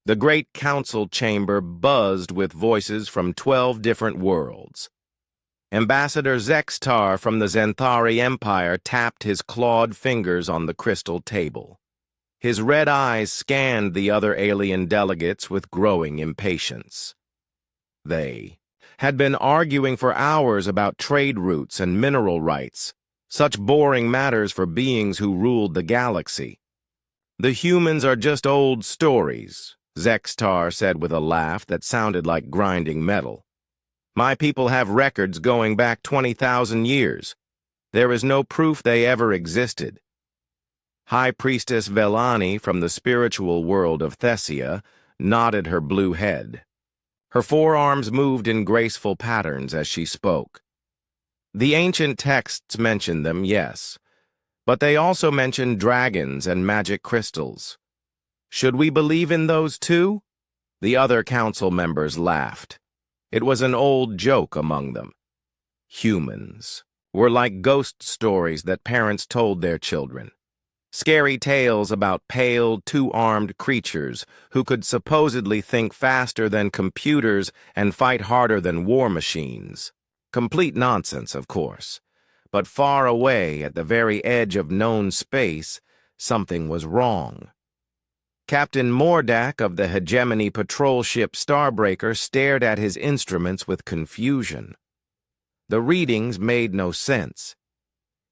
The great council chamber buzzed with voices from 12 different worlds. Ambassador Zextar from the Xanthari Empire tapped his clawed fingers on the crystal table. His red eyes scanned the other alien delegates with growing impatience. They had been arguing for hours about trade routes and mineral rights, such boring matters for beings who ruled the galaxy. "The humans are just old stories," Zextar said with a laugh that sounded like grinding metal. "My people have records going back 20,000 years. There is no proof they ever existed." High Priestess Velani from the spiritual world of Thessia nodded her blue head. Her forearms moved in graceful patterns as she spoke. "The ancient texts mention them, yes, but they also mention dragons and magic crystals. Should we believe in those too?" The other council members laughed. It was an old joke among them. Humans were like ghost stories that parents told their children. Scary tales about pale, two-armed creatures who could supposedly think faster than computers and fight harder than war machines. Complete nonsense, of course. But far away, at the very edge of known space, something was wrong. Captain Mordak of the hegemony patrol ship Starbreaker stared at his instruments with confusion. The readings made no sense.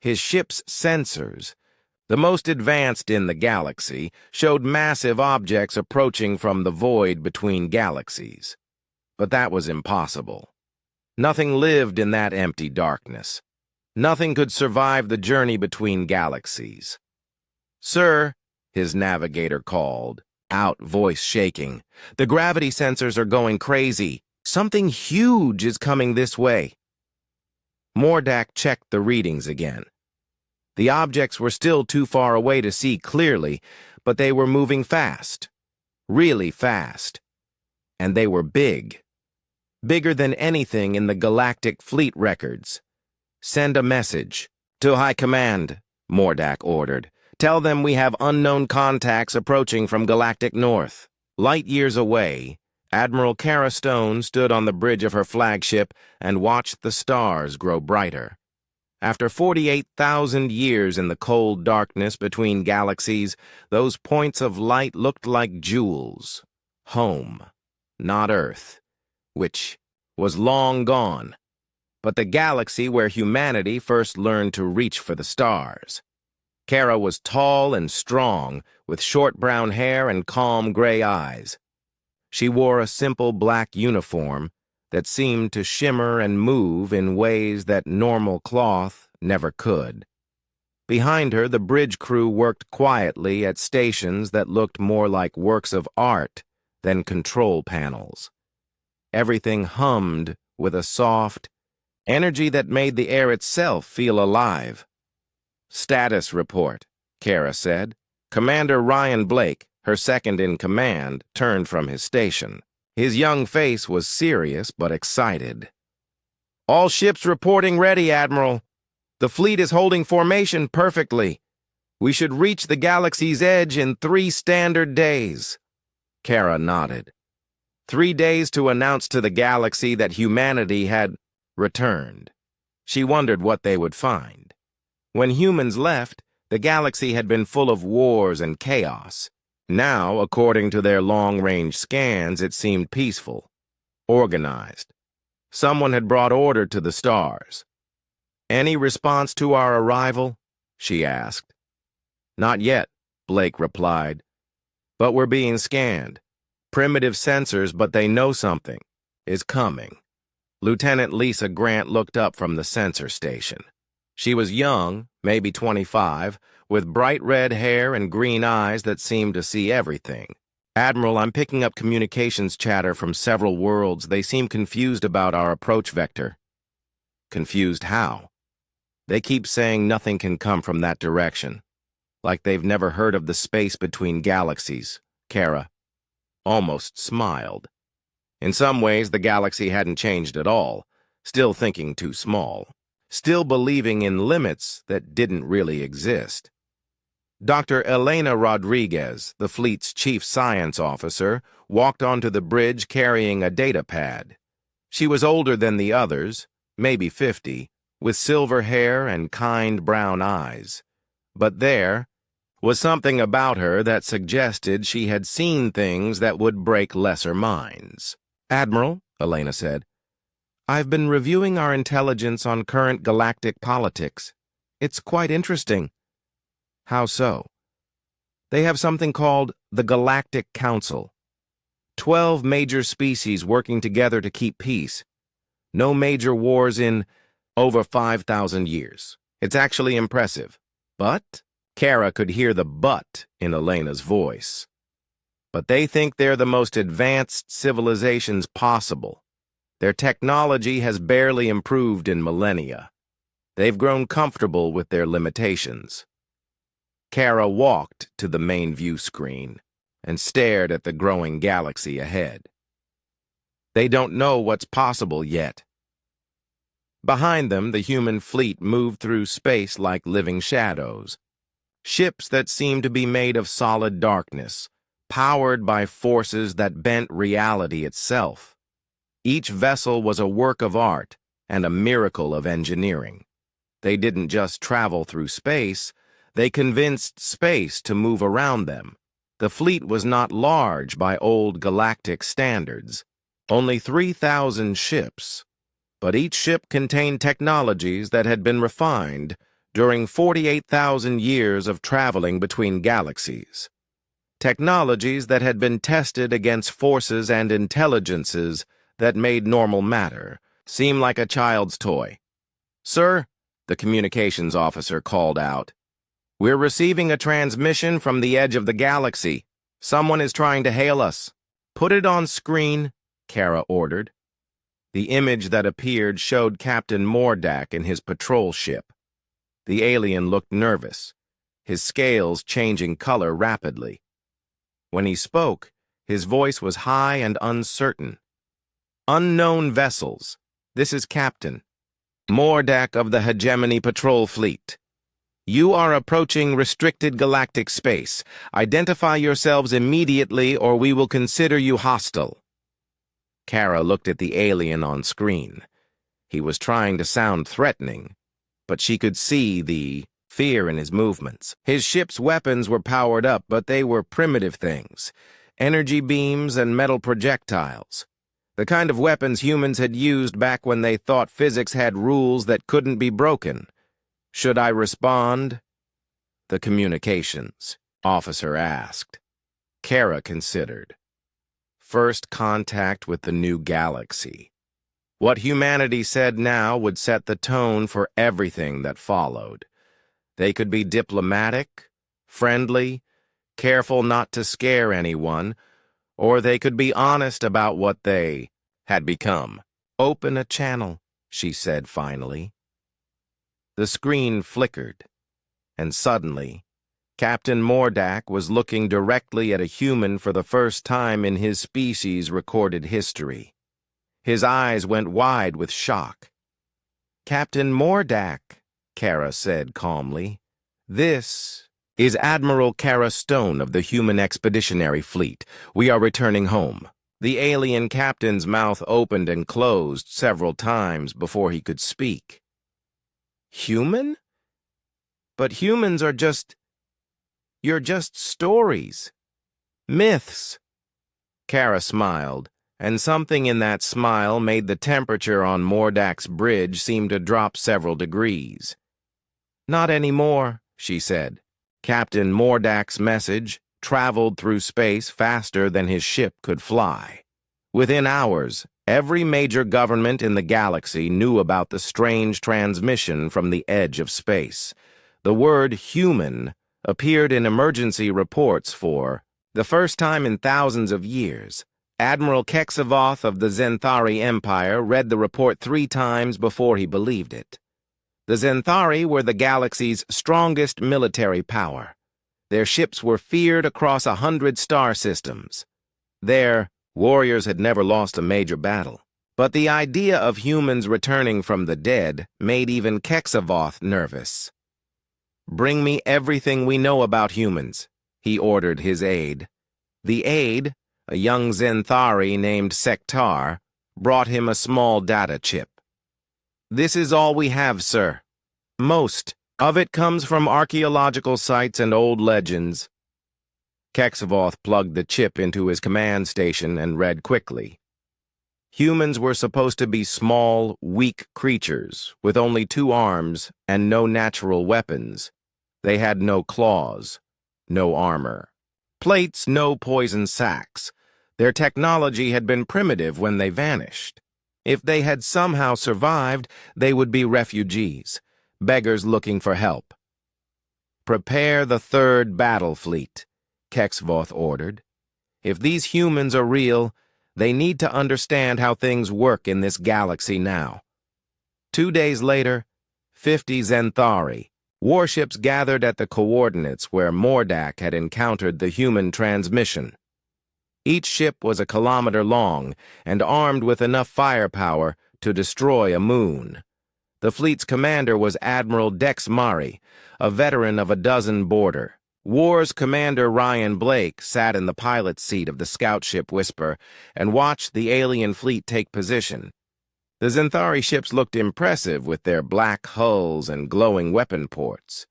His ship's sensors, the most advanced in the galaxy, showed massive objects approaching from the void between galaxies. But that was impossible. Nothing lived in that empty darkness. Nothing could survive the journey between galaxies. "Sir," his navigator called, out, voice shaking, "the gravity sensors are going crazy. Something huge is coming this way." Mordak checked the readings again. The objects were still too far away to see clearly, but they were moving fast. Really fast. And they were big. Bigger than anything in the galactic fleet records. "Send a message." "To High Command," Mordak ordered. "Tell them we have unknown contacts approaching from galactic north." Light years away, Admiral Kara Stone stood on the bridge of her flagship and watched the stars grow brighter. After 48,000 years in the cold darkness between galaxies, those points of light looked like jewels. Home, not Earth, which was long gone, but the galaxy where humanity first learned to reach for the stars. Kara was tall and strong, with short brown hair and calm gray eyes. She wore a simple black uniform that seemed to shimmer and move in ways that normal cloth never could. Behind her, the bridge crew worked quietly at stations that looked more like works of art than control panels. Everything hummed with a soft energy that made the air itself feel alive. "Status report," Kara said. Commander Ryan Blake, her second-in-command, turned from his station. His young face was serious but excited. "All ships reporting ready, Admiral. The fleet is holding formation perfectly. We should reach the galaxy's edge in 3 standard days." Kara nodded. 3 days to announce to the galaxy that humanity had returned. She wondered what they would find. When humans left, the galaxy had been full of wars and chaos. Now, according to their long-range scans, it seemed peaceful, organized. Someone had brought order to the stars. "Any response to our arrival?" she asked. "Not yet," Blake replied. "But we're being scanned. Primitive sensors, but they know something is coming." Lieutenant Lisa Grant looked up from the sensor station. She was young, maybe 25, with bright red hair and green eyes that seemed to see everything. "Admiral, I'm picking up communications chatter from several worlds. They seem confused about our approach vector." "Confused how?" "They keep saying nothing can come from that direction. Like they've never heard of the space between galaxies." Kara almost smiled. In some ways, the galaxy hadn't changed at all, still thinking too small. Still believing in limits that didn't really exist. Dr. Elena Rodriguez, the fleet's chief science officer, walked onto the bridge carrying a data pad. She was older than the others, maybe 50, with silver hair and kind brown eyes. But there was something about her that suggested she had seen things that would break lesser minds. "Admiral," Elena said, "I've been reviewing our intelligence on current galactic politics. It's quite interesting." "How so?" "They have something called the Galactic Council. 12 major species working together to keep peace. No major wars in over 5,000 years. It's actually impressive. But," Kara could hear the "but" in Elena's voice, "but they think they're the most advanced civilizations possible. Their technology has barely improved in millennia. They've grown comfortable with their limitations." Kara walked to the main view screen and stared at the growing galaxy ahead. They don't know what's possible yet. Behind them, the human fleet moved through space like living shadows. Ships that seemed to be made of solid darkness, powered by forces that bent reality itself. Each vessel was a work of art and a miracle of engineering. They didn't just travel through space, they convinced space to move around them. The fleet was not large by old galactic standards, only 3,000 ships, but each ship contained technologies that had been refined during 48,000 years of traveling between galaxies. Technologies that had been tested against forces and intelligences that made normal matter seem like a child's toy. "Sir," the communications officer called out, "we're receiving a transmission from the edge of the galaxy. Someone is trying to hail us." "Put it on screen," Kara ordered. The image that appeared showed Captain Mordak in his patrol ship. The alien looked nervous, his scales changing color rapidly. When he spoke, his voice was high and uncertain. "Unknown vessels. This is Captain Mordak of the Hegemony Patrol Fleet. You are approaching restricted galactic space. Identify yourselves immediately or we will consider you hostile." Kara looked at the alien on screen. He was trying to sound threatening, but she could see the fear in his movements. His ship's weapons were powered up, but they were primitive things. Energy beams and metal projectiles. The kind of weapons humans had used back when they thought physics had rules that couldn't be broken. "Should I respond?" the communications officer asked. Kara considered. First contact with the new galaxy. What humanity said now would set the tone for everything that followed. They could be diplomatic, friendly, careful not to scare anyone, or they could be honest about what they had become. "Open a channel," she said finally. The screen flickered, and suddenly, Captain Mordak was looking directly at a human for the first time in his species' recorded history. His eyes went wide with shock. "Captain Mordak," Kara said calmly, "this is Admiral Kara Stone of the Human Expeditionary Fleet. We are returning home." The alien captain's mouth opened and closed several times before he could speak. "Human? But humans are you're just stories. Myths." Kara smiled, and something in that smile made the temperature on Mordak's bridge seem to drop several degrees. "Not anymore," she said. Captain Mordak's message traveled through space faster than his ship could fly. Within hours, every major government in the galaxy knew about the strange transmission from the edge of space. The word human appeared in emergency reports for the first time in thousands of years. Admiral Kexavoth of the Zenthari Empire read the report 3 times before he believed it. The Zenthari were the galaxy's strongest military power. Their ships were feared across 100 star systems. Their warriors had never lost a major battle. But the idea of humans returning from the dead made even Kexavoth nervous. "Bring me everything we know about humans," he ordered his aide. The aide, a young Zenthari named Sektar, brought him a small data chip. "This is all we have, sir. Most of it comes from archaeological sites and old legends." Kexavoth plugged the chip into his command station and read quickly. Humans were supposed to be small, weak creatures with only 2 arms and no natural weapons. They had no claws, no armor. Plates, no poison sacs. Their technology had been primitive when they vanished. If they had somehow survived, they would be refugees, beggars looking for help. "Prepare the 3rd battle fleet," Kexavoth ordered. "If these humans are real, they need to understand how things work in this galaxy now." 2 days later, 50 Zenthari, warships gathered at the coordinates where Mordak had encountered the human transmission. Each ship was a kilometer long and armed with enough firepower to destroy a moon. The fleet's commander was Admiral Dex Mari, a veteran of a dozen border. War's Commander Ryan Blake sat in the pilot's seat of the scout ship Whisper and watched the alien fleet take position. The Zenthari ships looked impressive with their black hulls and glowing weapon ports.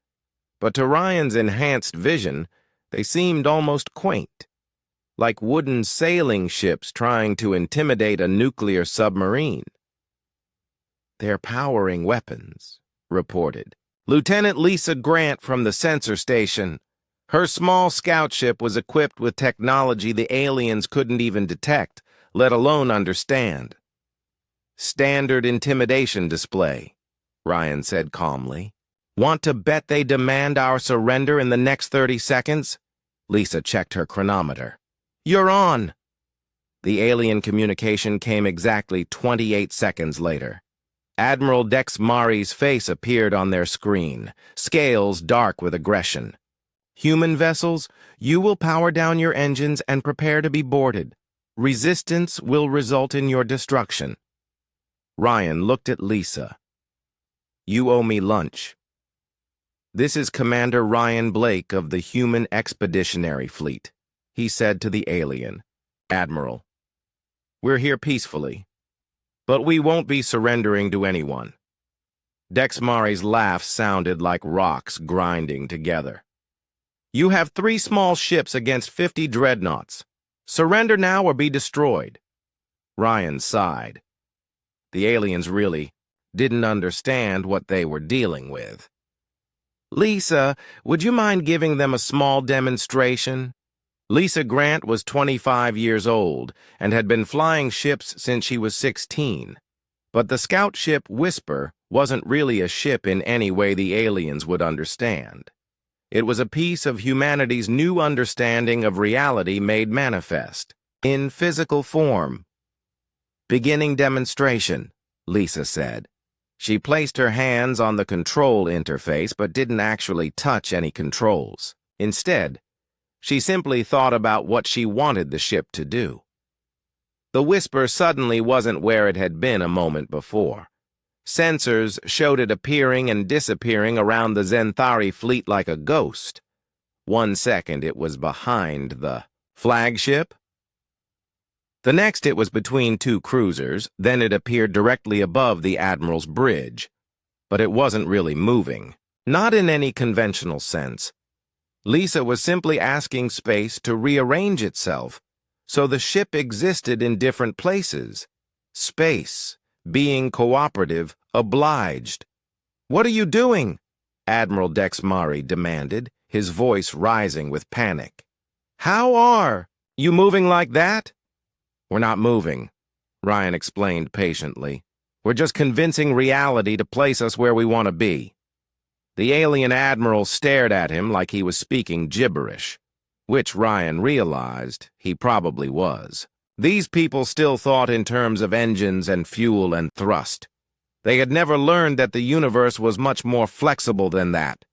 But to Ryan's enhanced vision, they seemed almost quaint, like wooden sailing ships trying to intimidate a nuclear submarine. "They're powering weapons," reported Lieutenant Lisa Grant from the sensor station. Her small scout ship was equipped with technology the aliens couldn't even detect, let alone understand. "Standard intimidation display," Ryan said calmly. "Want to bet they demand our surrender in the next 30 seconds? Lisa checked her chronometer. "You're on." The alien communication came exactly 28 seconds later. Admiral Dex Mari's face appeared on their screen, scales dark with aggression. "Human vessels, you will power down your engines and prepare to be boarded. Resistance will result in your destruction." Ryan looked at Lisa. "You owe me lunch." "This is Commander Ryan Blake of the Human Expeditionary Fleet," he said to the alien. "Admiral, we're here peacefully, but we won't be surrendering to anyone." Dex Mari's laugh sounded like rocks grinding together. "You have 3 small ships against 50 dreadnoughts. Surrender now or be destroyed." Ryan sighed. The aliens really didn't understand what they were dealing with. "Lisa, would you mind giving them a small demonstration?" Lisa Grant was 25 years old and had been flying ships since she was 16. But the scout ship Whisper wasn't really a ship in any way the aliens would understand. It was a piece of humanity's new understanding of reality made manifest, in physical form. "Beginning demonstration," Lisa said. She placed her hands on the control interface but didn't actually touch any controls. Instead, she simply thought about what she wanted the ship to do. The Whisper suddenly wasn't where it had been a moment before. Sensors showed it appearing and disappearing around the Zenthari fleet like a ghost. 1 second it was behind the flagship. The next it was between 2 cruisers, then it appeared directly above the Admiral's bridge. But it wasn't really moving, not in any conventional sense. Lisa was simply asking space to rearrange itself, so the ship existed in different places. Space, being cooperative, obliged. "What are you doing?" Admiral Dex Mari demanded, his voice rising with panic. "How are you moving like that?" "We're not moving," Ryan explained patiently. "We're just convincing reality to place us where we want to be." The alien admiral stared at him like he was speaking gibberish, which Ryan realized he probably was. These people still thought in terms of engines and fuel and thrust. They had never learned that the universe was much more flexible than that.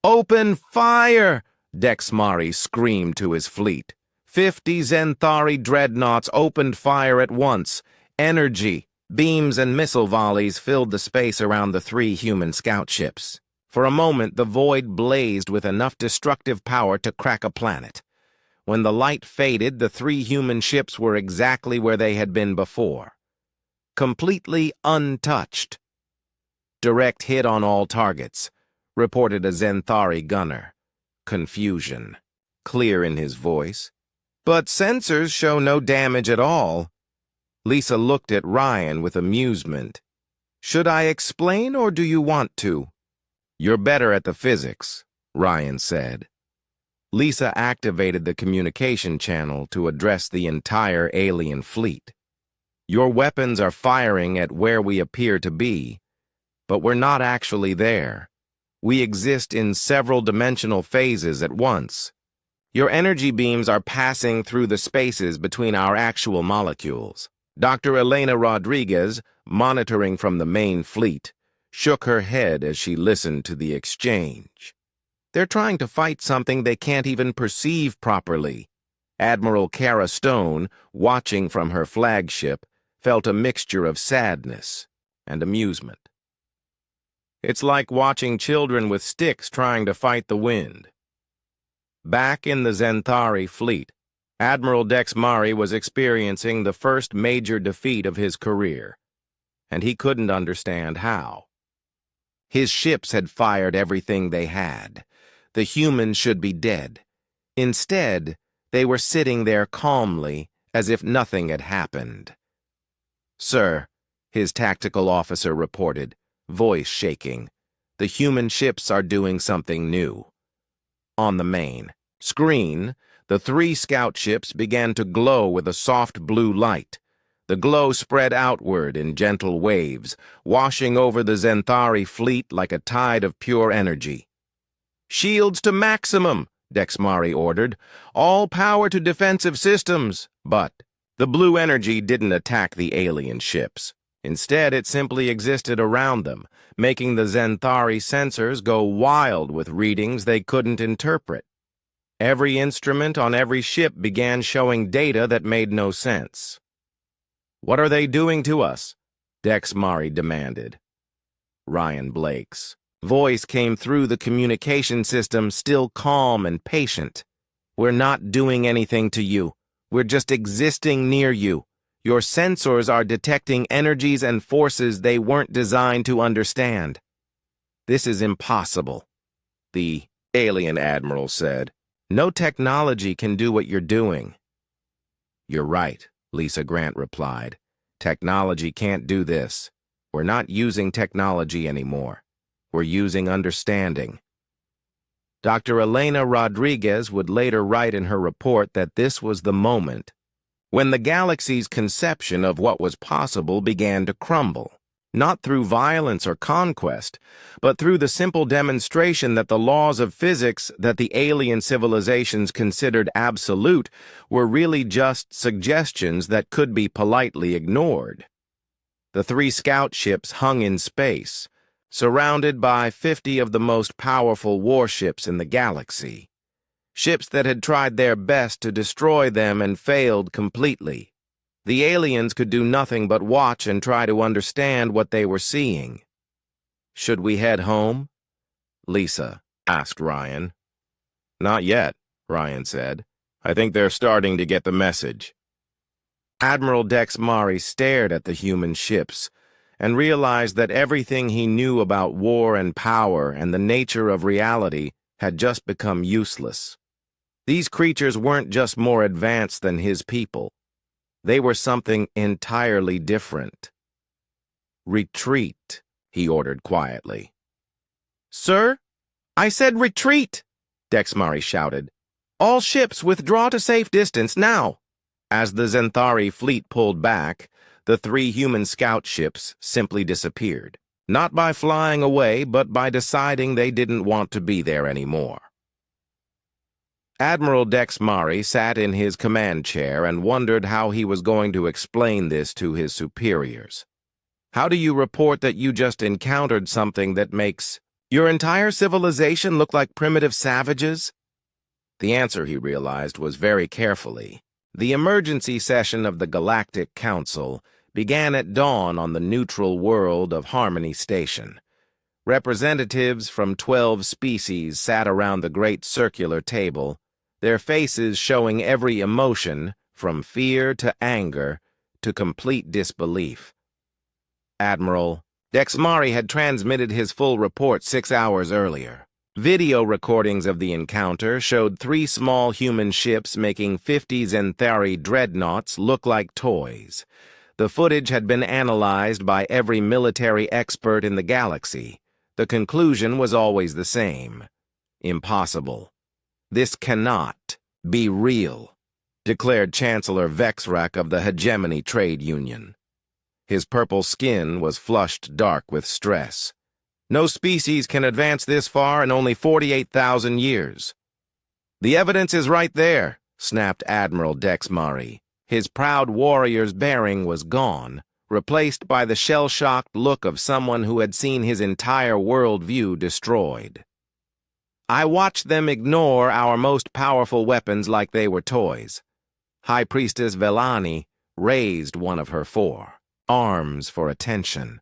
"Open fire!" Dex Mari screamed to his fleet. 50 Zenthari dreadnoughts opened fire at once. Energy, beams, and missile volleys filled the space around the 3 human scout ships. For a moment, the void blazed with enough destructive power to crack a planet. When the light faded, the 3 human ships were exactly where they had been before. Completely untouched. "Direct hit on all targets," reported a Zenthari gunner. Confusion, clear in his voice. "But sensors show no damage at all." Lisa looked at Ryan with amusement. "Should I explain, or do you want to?" "You're better at the physics," Ryan said. Lisa activated the communication channel to address the entire alien fleet. "Your weapons are firing at where we appear to be, but we're not actually there. We exist in several dimensional phases at once. Your energy beams are passing through the spaces between our actual molecules." Dr. Elena Rodriguez, monitoring from the main fleet, shook her head as she listened to the exchange. "They're trying to fight something they can't even perceive properly." Admiral Kara Stone, watching from her flagship, felt a mixture of sadness and amusement. "It's like watching children with sticks trying to fight the wind." Back in the Zenthari fleet, Admiral Dex Mari was experiencing the first major defeat of his career, and he couldn't understand how. His ships had fired everything they had. The humans should be dead. Instead, they were sitting there calmly, as if nothing had happened. "Sir," his tactical officer reported, voice shaking, "the human ships are doing something new." On the main screen, the 3 scout ships began to glow with a soft blue light. The glow spread outward in gentle waves, washing over the Zenthari fleet like a tide of pure energy. "Shields to maximum," Dex Mari ordered. "All power to defensive systems." But the blue energy didn't attack the alien ships. Instead, it simply existed around them, making the Zenthari sensors go wild with readings they couldn't interpret. Every instrument on every ship began showing data that made no sense. "What are they doing to us?" Dex Mari demanded. Ryan Blake's voice came through the communication system, still calm and patient. "We're not doing anything to you. We're just existing near you. Your sensors are detecting energies and forces they weren't designed to understand." "This is impossible," the alien admiral said. "No technology can do what you're doing." "You're right," Lisa Grant replied. "Technology can't do this. We're not using technology anymore. We're using understanding." Dr. Elena Rodriguez would later write in her report that this was the moment when the galaxy's conception of what was possible began to crumble. Not through violence or conquest, but through the simple demonstration that the laws of physics that the alien civilizations considered absolute were really just suggestions that could be politely ignored. The 3 scout ships hung in space, surrounded by 50 of the most powerful warships in the galaxy. Ships that had tried their best to destroy them and failed completely. The aliens could do nothing but watch and try to understand what they were seeing. "Should we head home?" Lisa asked Ryan. "Not yet," Ryan said. "I think they're starting to get the message." Admiral Dex Mari stared at the human ships and realized that everything he knew about war and power and the nature of reality had just become useless. These creatures weren't just more advanced than his people. They were something entirely different. "Retreat," he ordered quietly. "Sir? I said retreat!" Dex Mari shouted. "All ships withdraw to safe distance now." As the Zenthari fleet pulled back, the 3 human scout ships simply disappeared. Not by flying away, but by deciding they didn't want to be there anymore. Admiral Dex Mari sat in his command chair and wondered how he was going to explain this to his superiors. How do you report that you just encountered something that makes your entire civilization look like primitive savages? The answer, he realized, was very carefully. The emergency session of the Galactic Council began at dawn on the neutral world of Harmony Station. Representatives from 12 species sat around the great circular table, their faces showing every emotion, from fear to anger to complete disbelief. Admiral Dexmari had transmitted his full report 6 hours earlier. Video recordings of the encounter showed 3 small human ships making 50 Zenthari dreadnoughts look like toys. The footage had been analyzed by every military expert in the galaxy. The conclusion was always the same. Impossible. This cannot be real, declared Chancellor Vexrak of the Hegemony Trade Union. His purple skin was flushed dark with stress. No species can advance this far in only 48,000 years. The evidence is right there, snapped Admiral Dexmari. His proud warrior's bearing was gone, replaced by the shell-shocked look of someone who had seen his entire worldview destroyed. I watched them ignore our most powerful weapons like they were toys. High Priestess Velani raised one of her 4 arms for attention.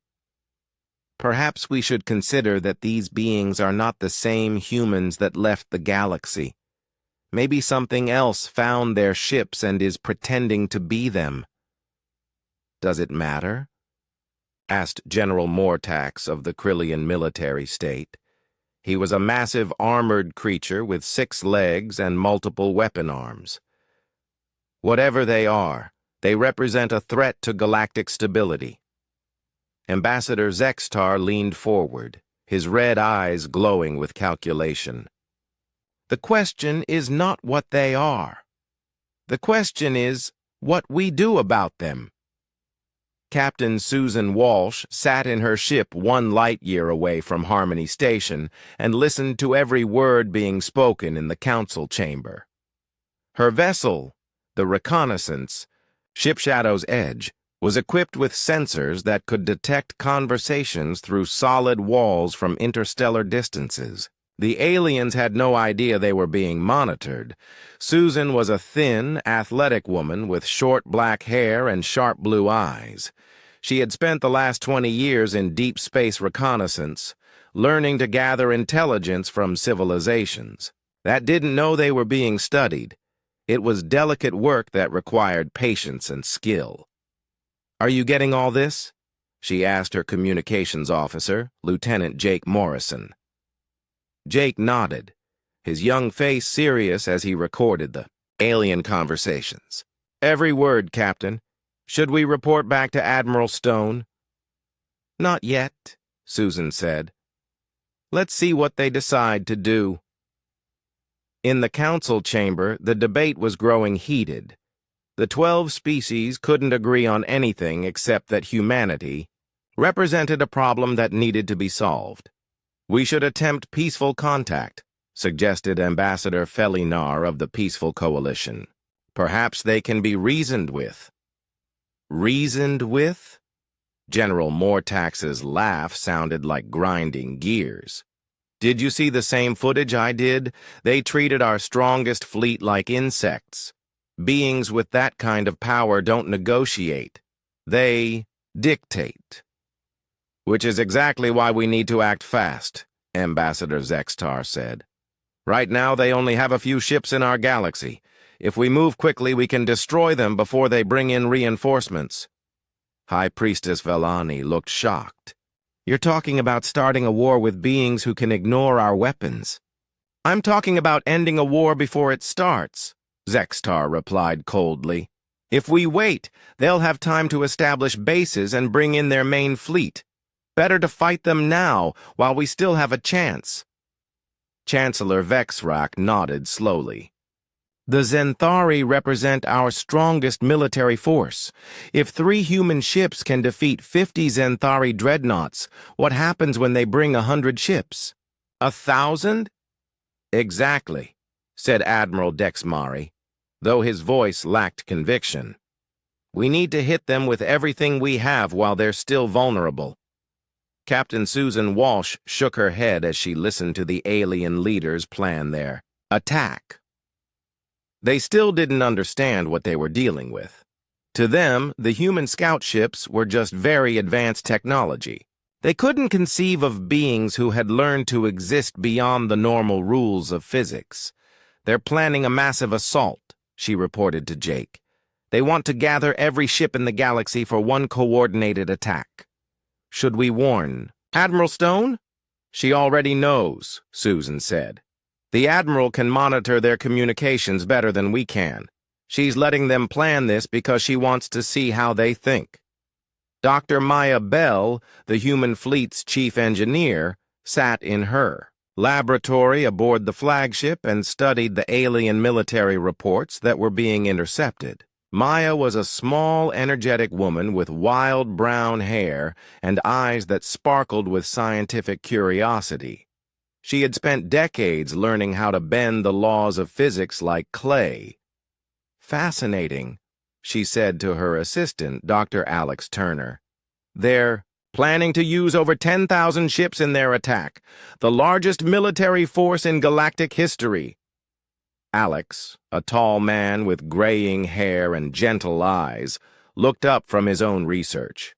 Perhaps we should consider that these beings are not the same humans that left the galaxy. Maybe something else found their ships and is pretending to be them. Does it matter? Asked General Mortax of the Krillian military state. He was a massive armored creature with 6 legs and multiple weapon arms. Whatever they are, they represent a threat to galactic stability. Ambassador Zextar leaned forward, his red eyes glowing with calculation. The question is not what they are. The question is what we do about them. Captain Susan Walsh sat in her ship 1 light-year away from Harmony Station and listened to every word being spoken in the council chamber. Her vessel, the Reconnaissance, Shipshadow's Edge, was equipped with sensors that could detect conversations through solid walls from interstellar distances. The aliens had no idea they were being monitored. Susan was a thin, athletic woman with short black hair and sharp blue eyes. She had spent the last 20 years in deep space reconnaissance, learning to gather intelligence from civilizations that didn't know they were being studied. It was delicate work that required patience and skill. "Are you getting all this?" she asked her communications officer, Lieutenant Jake Morrison. Jake nodded, his young face serious as he recorded the alien conversations. "Every word, Captain. Should we report back to Admiral Stone?" "Not yet," Susan said. "Let's see what they decide to do." In the council chamber, the debate was growing heated. The 12 species couldn't agree on anything except that humanity represented a problem that needed to be solved. "We should attempt peaceful contact," suggested Ambassador Felinar of the Peaceful Coalition. "Perhaps they can be reasoned with." "Reasoned with?" General Mortax's laugh sounded like grinding gears. "Did you see the same footage I did? They treated our strongest fleet like insects. Beings with that kind of power don't negotiate. They dictate." "Which is exactly why we need to act fast," Ambassador Zextar said. "Right now they only have a few ships in our galaxy. If we move quickly, we can destroy them before they bring in reinforcements." High Priestess Velani looked shocked. "You're talking about starting a war with beings who can ignore our weapons." "I'm talking about ending a war before it starts," Zextar replied coldly. "If we wait, they'll have time to establish bases and bring in their main fleet. Better to fight them now, while we still have a chance." Chancellor Vexrak nodded slowly. "The Zenthari represent our strongest military force. If 3 human ships can defeat 50 Zenthari dreadnoughts, what happens when they bring 100 ships? 1,000? "Exactly," said Admiral Dexmari, though his voice lacked conviction. "We need to hit them with everything we have while they're still vulnerable." Captain Susan Walsh shook her head as she listened to the alien leaders plan their attack. They still didn't understand what they were dealing with. To them, the human scout ships were just very advanced technology. They couldn't conceive of beings who had learned to exist beyond the normal rules of physics. They're planning a massive assault, she reported to Jake. They want to gather every ship in the galaxy for one coordinated attack. Should we warn Admiral Stone? She already knows, Susan said. The Admiral can monitor their communications better than we can. She's letting them plan this because she wants to see how they think. Dr. Maya Bell, the human fleet's chief engineer, sat in her laboratory aboard the flagship and studied the alien military reports that were being intercepted. Maya was a small, energetic woman with wild brown hair and eyes that sparkled with scientific curiosity. She had spent decades learning how to bend the laws of physics like clay. Fascinating, she said to her assistant, Dr. Alex Turner. They're planning to use over 10,000 ships in their attack, the largest military force in galactic history. Alex, a tall man with graying hair and gentle eyes, looked up from his own research.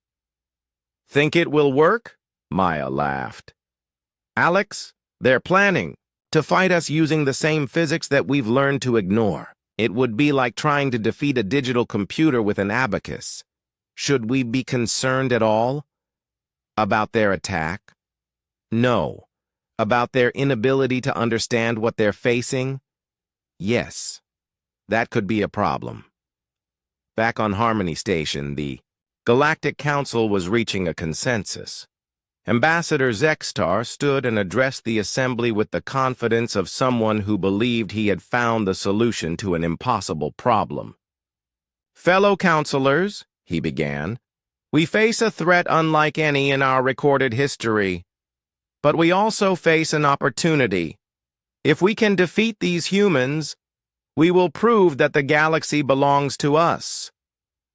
Think it will work? Maya laughed. Alex, they're planning to fight us using the same physics that we've learned to ignore. It would be like trying to defeat a digital computer with an abacus. Should we be concerned at all about their attack? No. About their inability to understand what they're facing? Yes. That could be a problem. Back on Harmony Station, the Galactic Council was reaching a consensus. Ambassador Zextar stood and addressed the assembly with the confidence of someone who believed he had found the solution to an impossible problem. Fellow counselors, he began, we face a threat unlike any in our recorded history. But we also face an opportunity. If we can defeat these humans, we will prove that the galaxy belongs to us,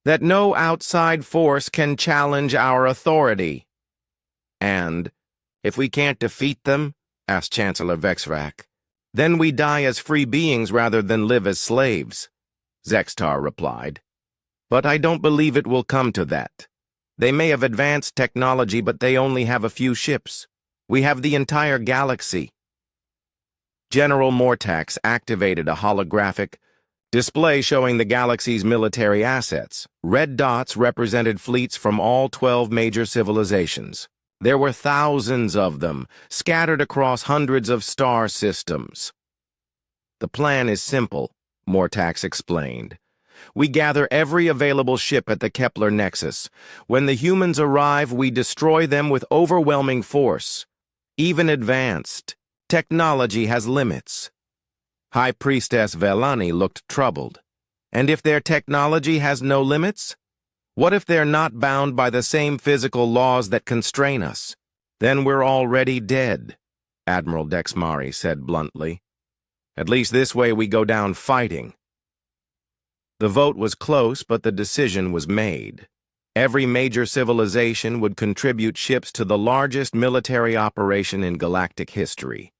that no outside force can challenge our authority. And, if we can't defeat them, asked Chancellor Vexrak, then we die as free beings rather than live as slaves, Zextar replied. But I don't believe it will come to that. They may have advanced technology, but they only have a few ships. We have the entire galaxy. General Mortax activated a holographic display showing the galaxy's military assets. Red dots represented fleets from all 12 major civilizations. There were thousands of them, scattered across hundreds of star systems. The plan is simple, Mortax explained. We gather every available ship at the Kepler Nexus. When the humans arrive, we destroy them with overwhelming force. Even advanced technology has limits. High Priestess Velani looked troubled. And if their technology has no limits? What if they're not bound by the same physical laws that constrain us? Then we're already dead, Admiral Dexmari said bluntly. At least this way we go down fighting. The vote was close, but the decision was made. Every major civilization would contribute ships to the largest military operation in galactic history.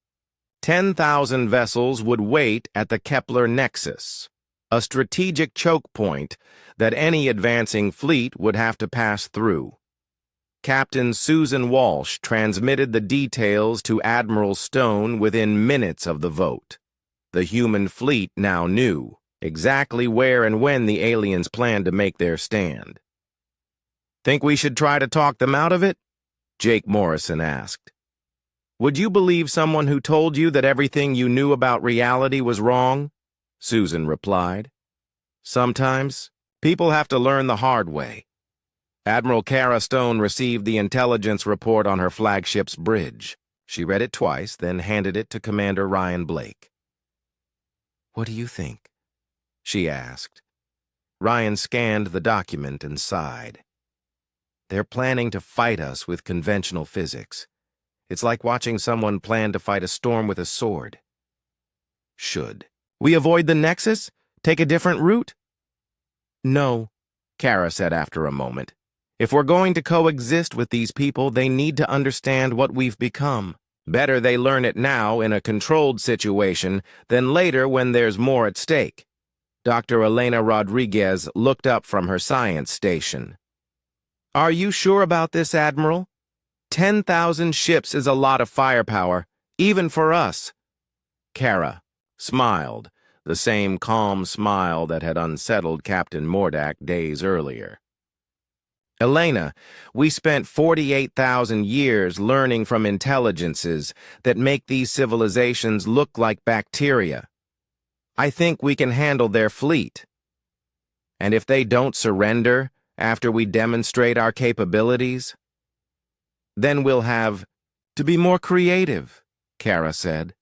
10,000 vessels would wait at the Kepler Nexus, a strategic choke point that any advancing fleet would have to pass through. Captain Susan Walsh transmitted the details to Admiral Stone within minutes of the vote. The human fleet now knew exactly where and when the aliens planned to make their stand. Think we should try to talk them out of it? Jake Morrison asked. Would you believe someone who told you that everything you knew about reality was wrong? Susan replied. Sometimes, people have to learn the hard way. Admiral Kara Stone received the intelligence report on her flagship's bridge. She read it twice, then handed it to Commander Ryan Blake. What do you think? She asked. Ryan scanned the document and sighed. They're planning to fight us with conventional physics. It's like watching someone plan to fight a storm with a sword. Should we avoid the Nexus? Take a different route? No, Kara said after a moment. If we're going to coexist with these people, they need to understand what we've become. Better they learn it now in a controlled situation than later when there's more at stake. Dr. Elena Rodriguez looked up from her science station. Are you sure about this, Admiral? 10,000 ships is a lot of firepower, even for us. Kara smiled, the same calm smile that had unsettled Captain Mordak days earlier. Elena, we spent 48,000 years learning from intelligences that make these civilizations look like bacteria. I think we can handle their fleet. And if they don't surrender after we demonstrate our capabilities, then we'll have to be more creative, Kara said.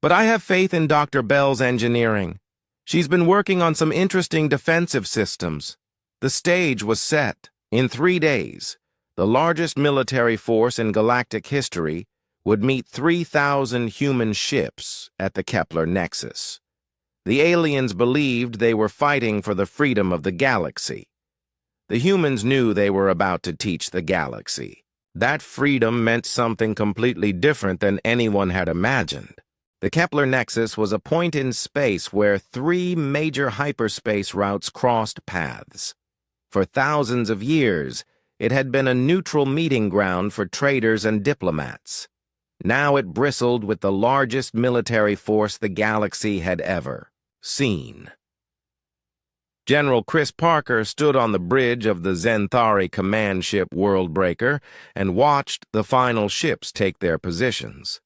But I have faith in Dr. Bell's engineering. She's been working on some interesting defensive systems. The stage was set. In 3 days, the largest military force in galactic history would meet 3,000 human ships at the Kepler Nexus. The aliens believed they were fighting for the freedom of the galaxy. The humans knew they were about to teach the galaxy. That freedom meant something completely different than anyone had imagined. The Kepler Nexus was a point in space where 3 major hyperspace routes crossed paths. For thousands of years, it had been a neutral meeting ground for traders and diplomats. Now it bristled with the largest military force the galaxy had ever seen. General Chris Parker stood on the bridge of the Zenthari command ship Worldbreaker and watched the final ships take their positions.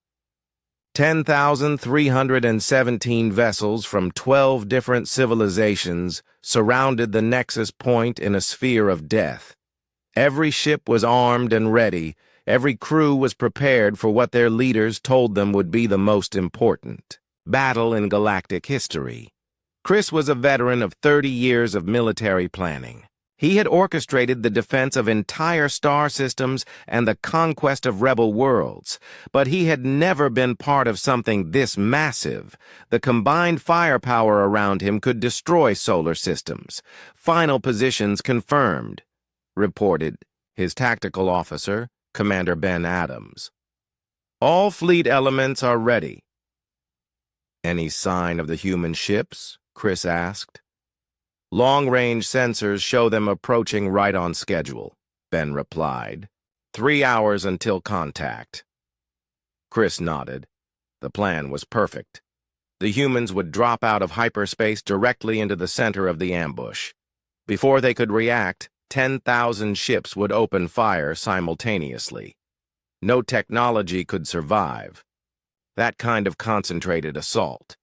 10,317 vessels from 12 different civilizations surrounded the Nexus point in a sphere of death. Every ship was armed and ready. Every crew was prepared for what their leaders told them would be the most important battle in galactic history. Chris was a veteran of 30 years of military planning. He had orchestrated the defense of entire star systems and the conquest of rebel worlds, but he had never been part of something this massive. The combined firepower around him could destroy solar systems. Final positions confirmed, reported his tactical officer, Commander Ben Adams. All fleet elements are ready. Any sign of the human ships? Chris asked. Long-range sensors show them approaching right on schedule, Ben replied. 3 hours until contact. Chris nodded. The plan was perfect. The humans would drop out of hyperspace directly into the center of the ambush. Before they could react, 10,000 ships would open fire simultaneously. No technology could survive that kind of concentrated assault.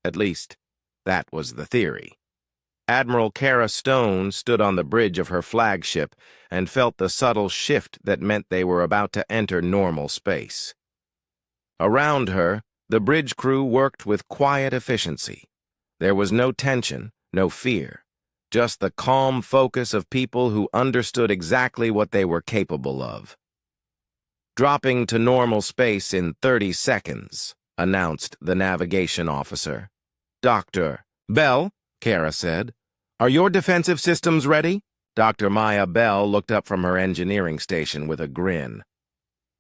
At least, that was the theory. Admiral Kara Stone stood on the bridge of her flagship and felt the subtle shift that meant they were about to enter normal space. Around her, the bridge crew worked with quiet efficiency. There was no tension, no fear, just the calm focus of people who understood exactly what they were capable of. Dropping to normal space in 30 seconds, announced the navigation officer. Dr. Bell, Kara said, "Are your defensive systems ready?" Dr. Maya Bell looked up from her engineering station with a grin.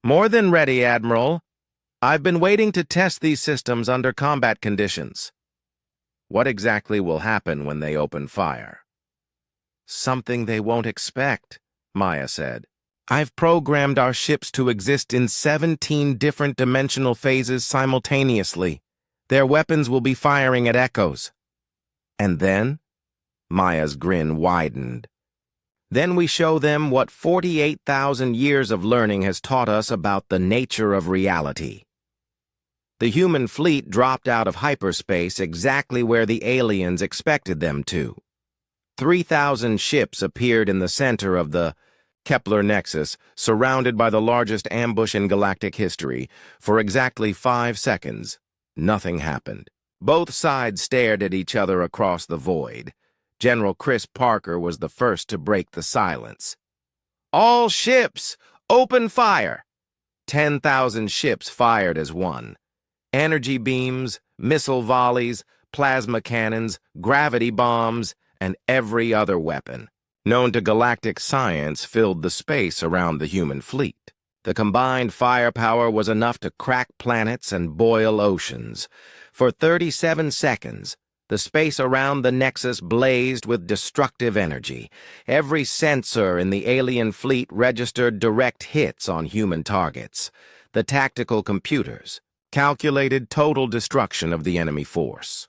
"More than ready, Admiral. I've been waiting to test these systems under combat conditions." "What exactly will happen when they open fire?" "Something they won't expect," Maya said. "I've programmed our ships to exist in 17 different dimensional phases simultaneously. Their weapons will be firing at echoes." "And then?" Maya's grin widened. "Then we show them what 48,000 years of learning has taught us about the nature of reality." The human fleet dropped out of hyperspace exactly where the aliens expected them to. 3,000 ships appeared in the center of the Kepler Nexus, surrounded by the largest ambush in galactic history. For exactly 5 seconds, nothing happened. Both sides stared at each other across the void. General Chris Parker was the first to break the silence. "All ships, open fire!" 10,000 ships fired as one. Energy beams, missile volleys, plasma cannons, gravity bombs, and every other weapon known to galactic science filled the space around the human fleet. The combined firepower was enough to crack planets and boil oceans. For 37 seconds, The space around the Nexus blazed with destructive energy. Every sensor in the alien fleet registered direct hits on human targets. The tactical computers calculated total destruction of the enemy force.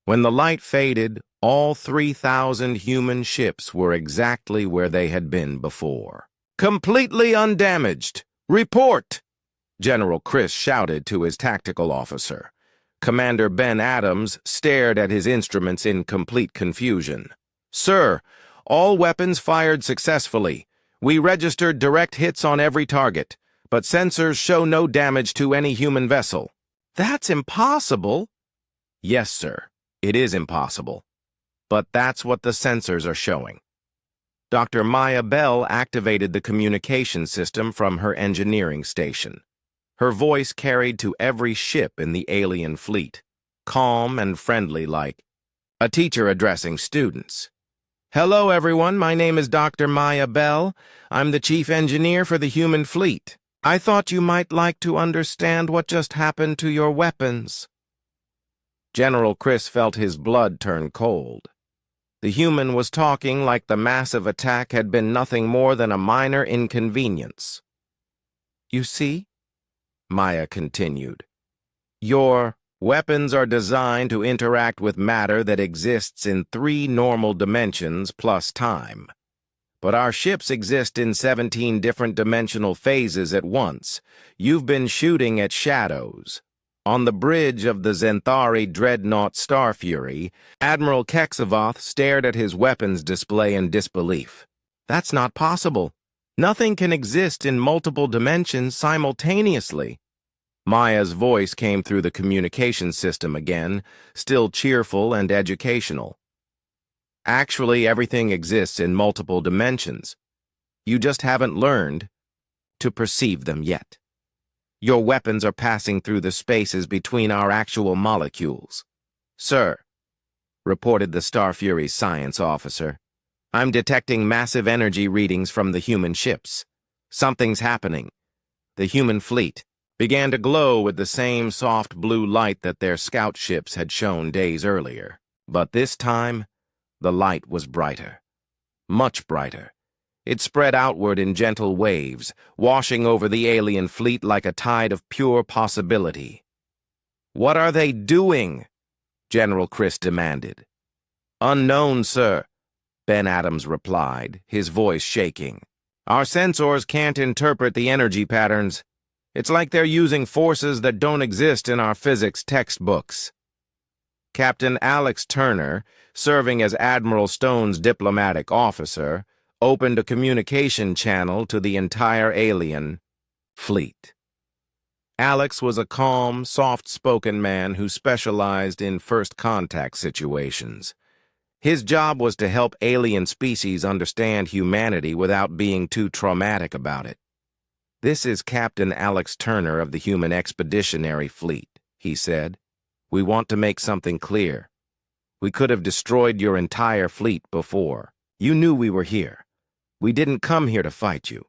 When the light faded, all 3,000 human ships were exactly where they had been before. "Completely undamaged! Report!" General Chris shouted to his tactical officer. Commander Ben Adams stared at his instruments in complete confusion. "Sir, all weapons fired successfully. We registered direct hits on every target, but sensors show no damage to any human vessel." "That's impossible." "Yes, sir, it is impossible. But that's what the sensors are showing." Dr. Maya Bell activated the communication system from her engineering station. Her voice carried to every ship in the alien fleet, calm and friendly like a teacher addressing students. "Hello, everyone. My name is Dr. Maya Bell. I'm the chief engineer for the human fleet. I thought you might like to understand what just happened to your weapons." General Chris felt his blood turn cold. The human was talking like the massive attack had been nothing more than a minor inconvenience. "You see," Maya continued, "your weapons are designed to interact with matter that exists in 3 normal dimensions plus time. But our ships exist in 17 different dimensional phases at once. You've been shooting at shadows." On the bridge of the Zenthari dreadnought Starfury, Admiral Kexavoth stared at his weapons display in disbelief. "That's not possible. Nothing can exist in multiple dimensions simultaneously." Maya's voice came through the communication system again, still cheerful and educational. "Actually, everything exists in multiple dimensions. You just haven't learned to perceive them yet. Your weapons are passing through the spaces between our actual molecules." "Sir," reported the Starfury's science officer, "I'm detecting massive energy readings from the human ships. Something's happening." The human fleet began to glow with the same soft blue light that their scout ships had shown days earlier. But this time, the light was brighter. Much brighter. It spread outward in gentle waves, washing over the alien fleet like a tide of pure possibility. "What are they doing?" General Chris demanded. "Unknown, sir," Ben Adams replied, his voice shaking. "Our sensors can't interpret the energy patterns. It's like they're using forces that don't exist in our physics textbooks." Captain Alex Turner, serving as Admiral Stone's diplomatic officer, opened a communication channel to the entire alien fleet. Alex was a calm, soft-spoken man who specialized in first-contact situations. His job was to help alien species understand humanity without being too traumatic about it. "This is Captain Alex Turner of the Human Expeditionary Fleet," he said. "We want to make something clear. We could have destroyed your entire fleet before. You knew we were here. We didn't come here to fight you.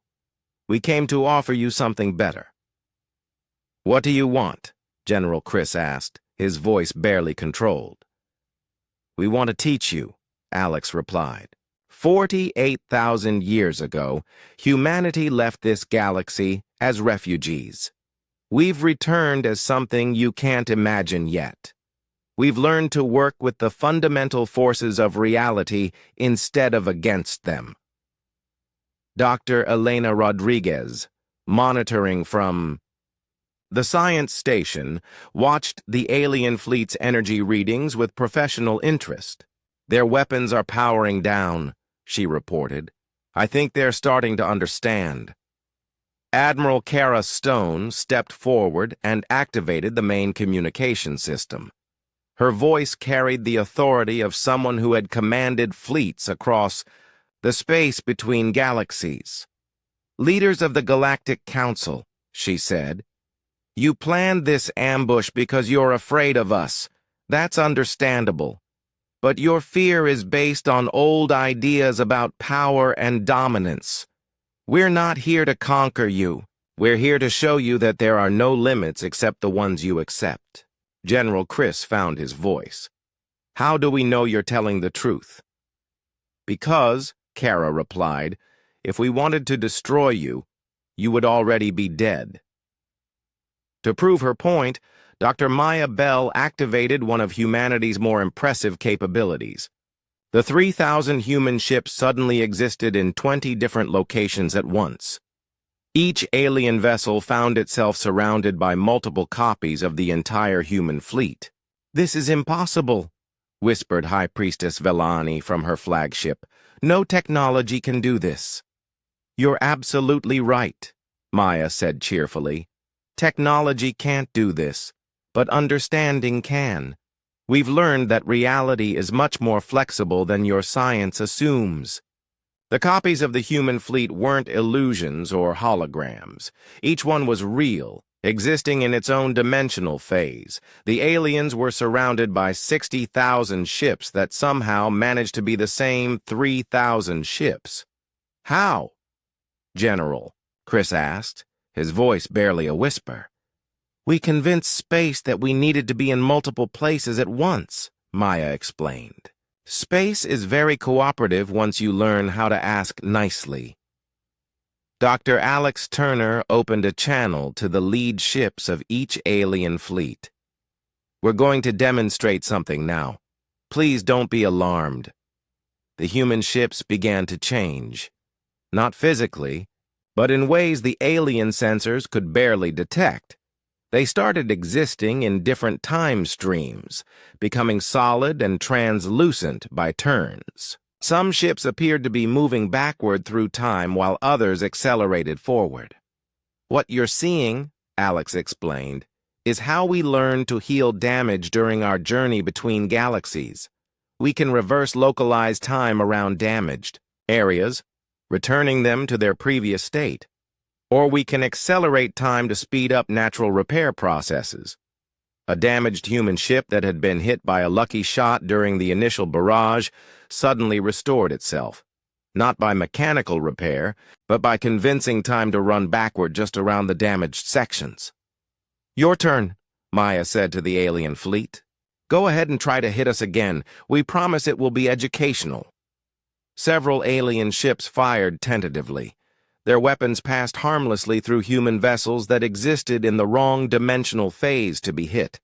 We came to offer you something better." "What do you want?" General Chris asked, his voice barely controlled. "We want to teach you," Alex replied. 48,000 years ago, humanity left this galaxy as refugees. We've returned as something you can't imagine yet. We've learned to work with the fundamental forces of reality instead of against them. Dr. Elena Rodriguez, monitoring from the science station, watched the alien fleet's energy readings with professional interest. "Their weapons are powering down," she reported. "I think they're starting to understand." Admiral Kara Stone stepped forward and activated the main communication system. Her voice carried the authority of someone who had commanded fleets across the space between galaxies. "Leaders of the Galactic Council," she said, "you planned this ambush because you're afraid of us. That's understandable. But your fear is based on old ideas about power and dominance. We're not here to conquer you. We're here to show you that there are no limits except the ones you accept." General Chris found his voice. How do we know you're telling the truth? Because, Kara replied, if we wanted to destroy you, you would already be dead. To prove her point, Dr. Maya Bell activated one of humanity's more impressive capabilities. The 3,000 human ships suddenly existed in 20 different locations at once. Each alien vessel found itself surrounded by multiple copies of the entire human fleet. "This is impossible," whispered High Priestess Vellani from her flagship. "No technology can do this." "You're absolutely right," Maya said cheerfully. "Technology can't do this, but understanding can. We've learned that reality is much more flexible than your science assumes." The copies of the human fleet weren't illusions or holograms. Each one was real, existing in its own dimensional phase. The aliens were surrounded by 60,000 ships that somehow managed to be the same 3,000 ships. "How?" "General," Chris asked, his voice barely a whisper. "We convinced space that we needed to be in multiple places at once," Maya explained. "Space is very cooperative once you learn how to ask nicely." Dr. Alex Turner opened a channel to the lead ships of each alien fleet. "We're going to demonstrate something now. Please don't be alarmed." The human ships began to change. Not physically, but in ways the alien sensors could barely detect. They started existing in different time streams, becoming solid and translucent by turns. Some ships appeared to be moving backward through time while others accelerated forward. "What you're seeing," Alex explained, "is how we learn to heal damage during our journey between galaxies. We can reverse localized time around damaged areas, returning them to their previous state. Or we can accelerate time to speed up natural repair processes. A damaged human ship that had been hit by a lucky shot during the initial barrage suddenly restored itself, not by mechanical repair, but by convincing time to run backward just around the damaged sections." "Your turn," Maya said to the alien fleet. "Go ahead and try to hit us again. We promise it will be educational." Several alien ships fired tentatively. Their weapons passed harmlessly through human vessels that existed in the wrong dimensional phase to be hit.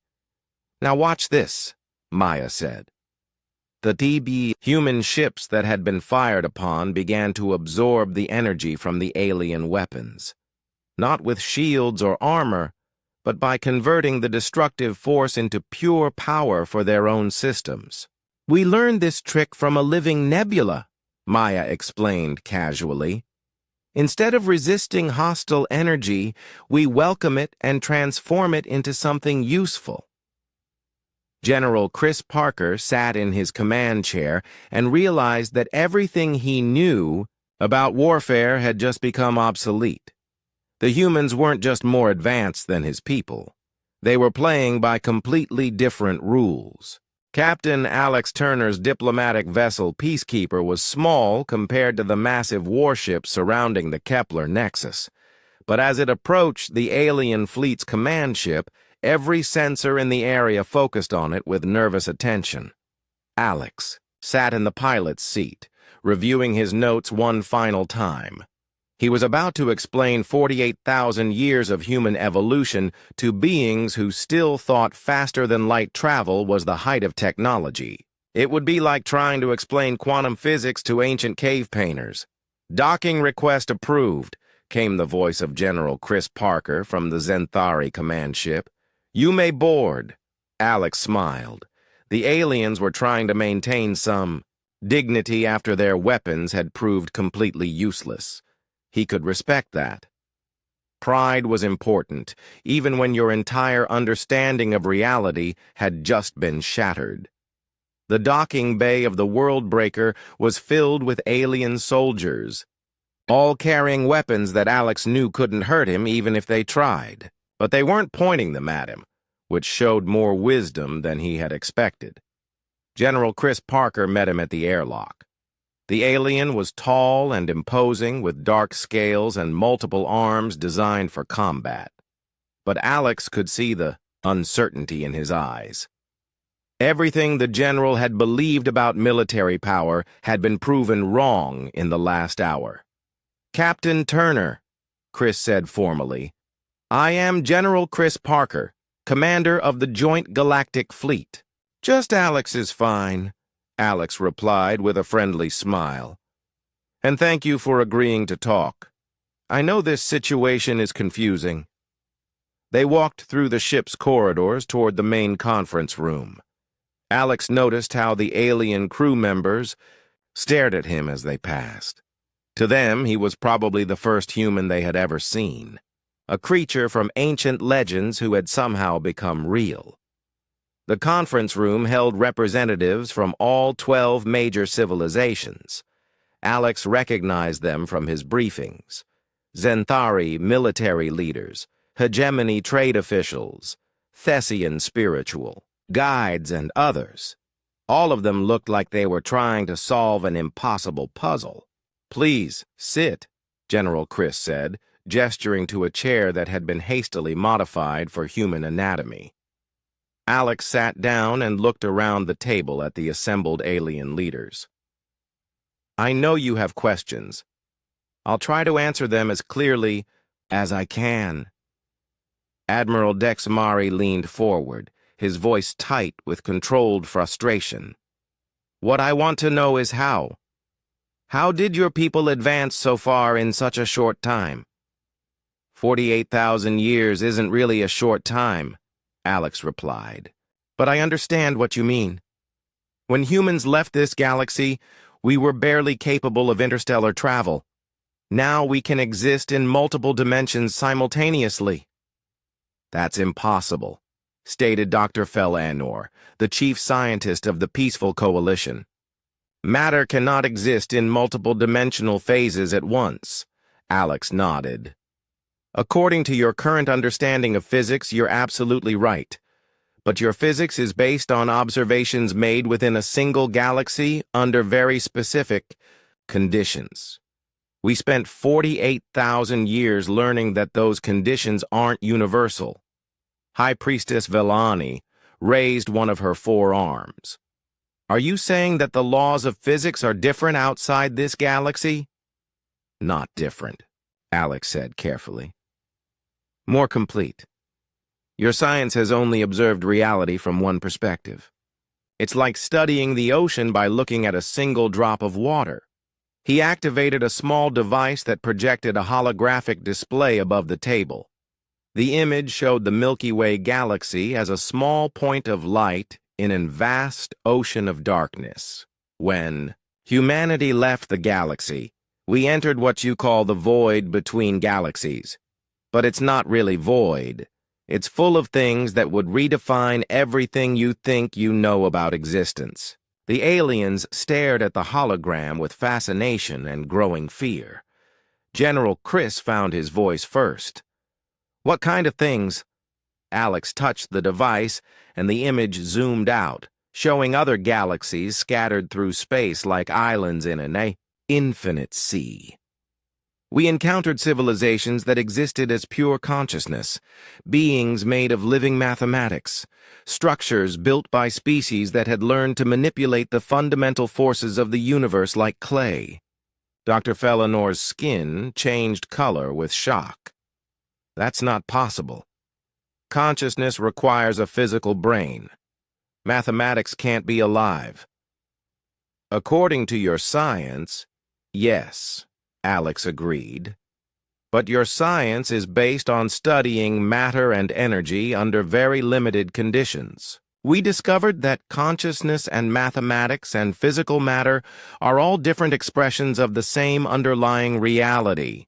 "Now watch this," Maya said. The DB human ships that had been fired upon began to absorb the energy from the alien weapons. Not with shields or armor, but by converting the destructive force into pure power for their own systems. "We learned this trick from a living nebula," Maya explained casually. "Instead of resisting hostile energy, we welcome it and transform it into something useful." General Chris Parker sat in his command chair and realized that everything he knew about warfare had just become obsolete. The humans weren't just more advanced than his people. They were playing by completely different rules. Captain Alex Turner's diplomatic vessel Peacekeeper was small compared to the massive warships surrounding the Kepler Nexus. But as it approached the alien fleet's command ship, every sensor in the area focused on it with nervous attention. Alex sat in the pilot's seat, reviewing his notes one final time. He was about to explain 48,000 years of human evolution to beings who still thought faster-than-light travel was the height of technology. It would be like trying to explain quantum physics to ancient cave painters. "Docking request approved," came the voice of General Chris Parker from the Zenthari command ship. "You may board." Alex smiled. The aliens were trying to maintain some dignity after their weapons had proved completely useless. He could respect that. Pride was important, even when your entire understanding of reality had just been shattered. The docking bay of the World Breaker was filled with alien soldiers, all carrying weapons that Alex knew couldn't hurt him even if they tried. But they weren't pointing them at him, which showed more wisdom than he had expected. General Chris Parker met him at the airlock. The alien was tall and imposing, with dark scales and multiple arms designed for combat. But Alex could see the uncertainty in his eyes. Everything the general had believed about military power had been proven wrong in the last hour. "Captain Turner," Chris said formally, "I am General Chris Parker, commander of the Joint Galactic Fleet." "Just Alex is fine," Alex replied with a friendly smile. "And thank you for agreeing to talk. I know this situation is confusing." They walked through the ship's corridors toward the main conference room. Alex noticed how the alien crew members stared at him as they passed. To them, he was probably the first human they had ever seen, a creature from ancient legends who had somehow become real. The conference room held representatives from all 12 major civilizations. Alex recognized them from his briefings. Zenthari military leaders, hegemony trade officials, Thessian spiritual, guides, and others. All of them looked like they were trying to solve an impossible puzzle. "Please, sit," General Chris said, gesturing to a chair that had been hastily modified for human anatomy. Alex sat down and looked around the table at the assembled alien leaders. "I know you have questions. I'll try to answer them as clearly as I can." Admiral Dex Mari leaned forward, his voice tight with controlled frustration. "What I want to know is how. How did your people advance so far in such a short time?" 48,000 years isn't really a short time," Alex replied. "But I understand what you mean. When humans left this galaxy, we were barely capable of interstellar travel. Now we can exist in multiple dimensions simultaneously." "That's impossible," stated Dr. Fel Anor, the chief scientist of the Peaceful Coalition. "Matter cannot exist in multiple dimensional phases at once." Alex nodded. "According to your current understanding of physics, you're absolutely right. But your physics is based on observations made within a single galaxy under very specific conditions. We spent 48,000 years learning that those conditions aren't universal." High Priestess Vellani raised one of her forearms. "Are you saying that the laws of physics are different outside this galaxy?" "Not different," Alex said carefully. "More complete. Your science has only observed reality from one perspective. It's like studying the ocean by looking at a single drop of water." He activated a small device that projected a holographic display above the table. The image showed the Milky Way galaxy as a small point of light in a vast ocean of darkness. "When humanity left the galaxy, we entered what you call the void between galaxies. But it's not really void. It's full of things that would redefine everything you think you know about existence." The aliens stared at the hologram with fascination and growing fear. General Chris found his voice first. "What kind of things?" Alex touched the device, and the image zoomed out, showing other galaxies scattered through space like islands in an infinite sea. "We encountered civilizations that existed as pure consciousness, beings made of living mathematics, structures built by species that had learned to manipulate the fundamental forces of the universe like clay." Dr. Felanor's skin changed color with shock. "That's not possible. Consciousness requires a physical brain. Mathematics can't be alive." "According to your science, yes," Alex agreed. "But your science is based on studying matter and energy under very limited conditions. We discovered that consciousness and mathematics and physical matter are all different expressions of the same underlying reality."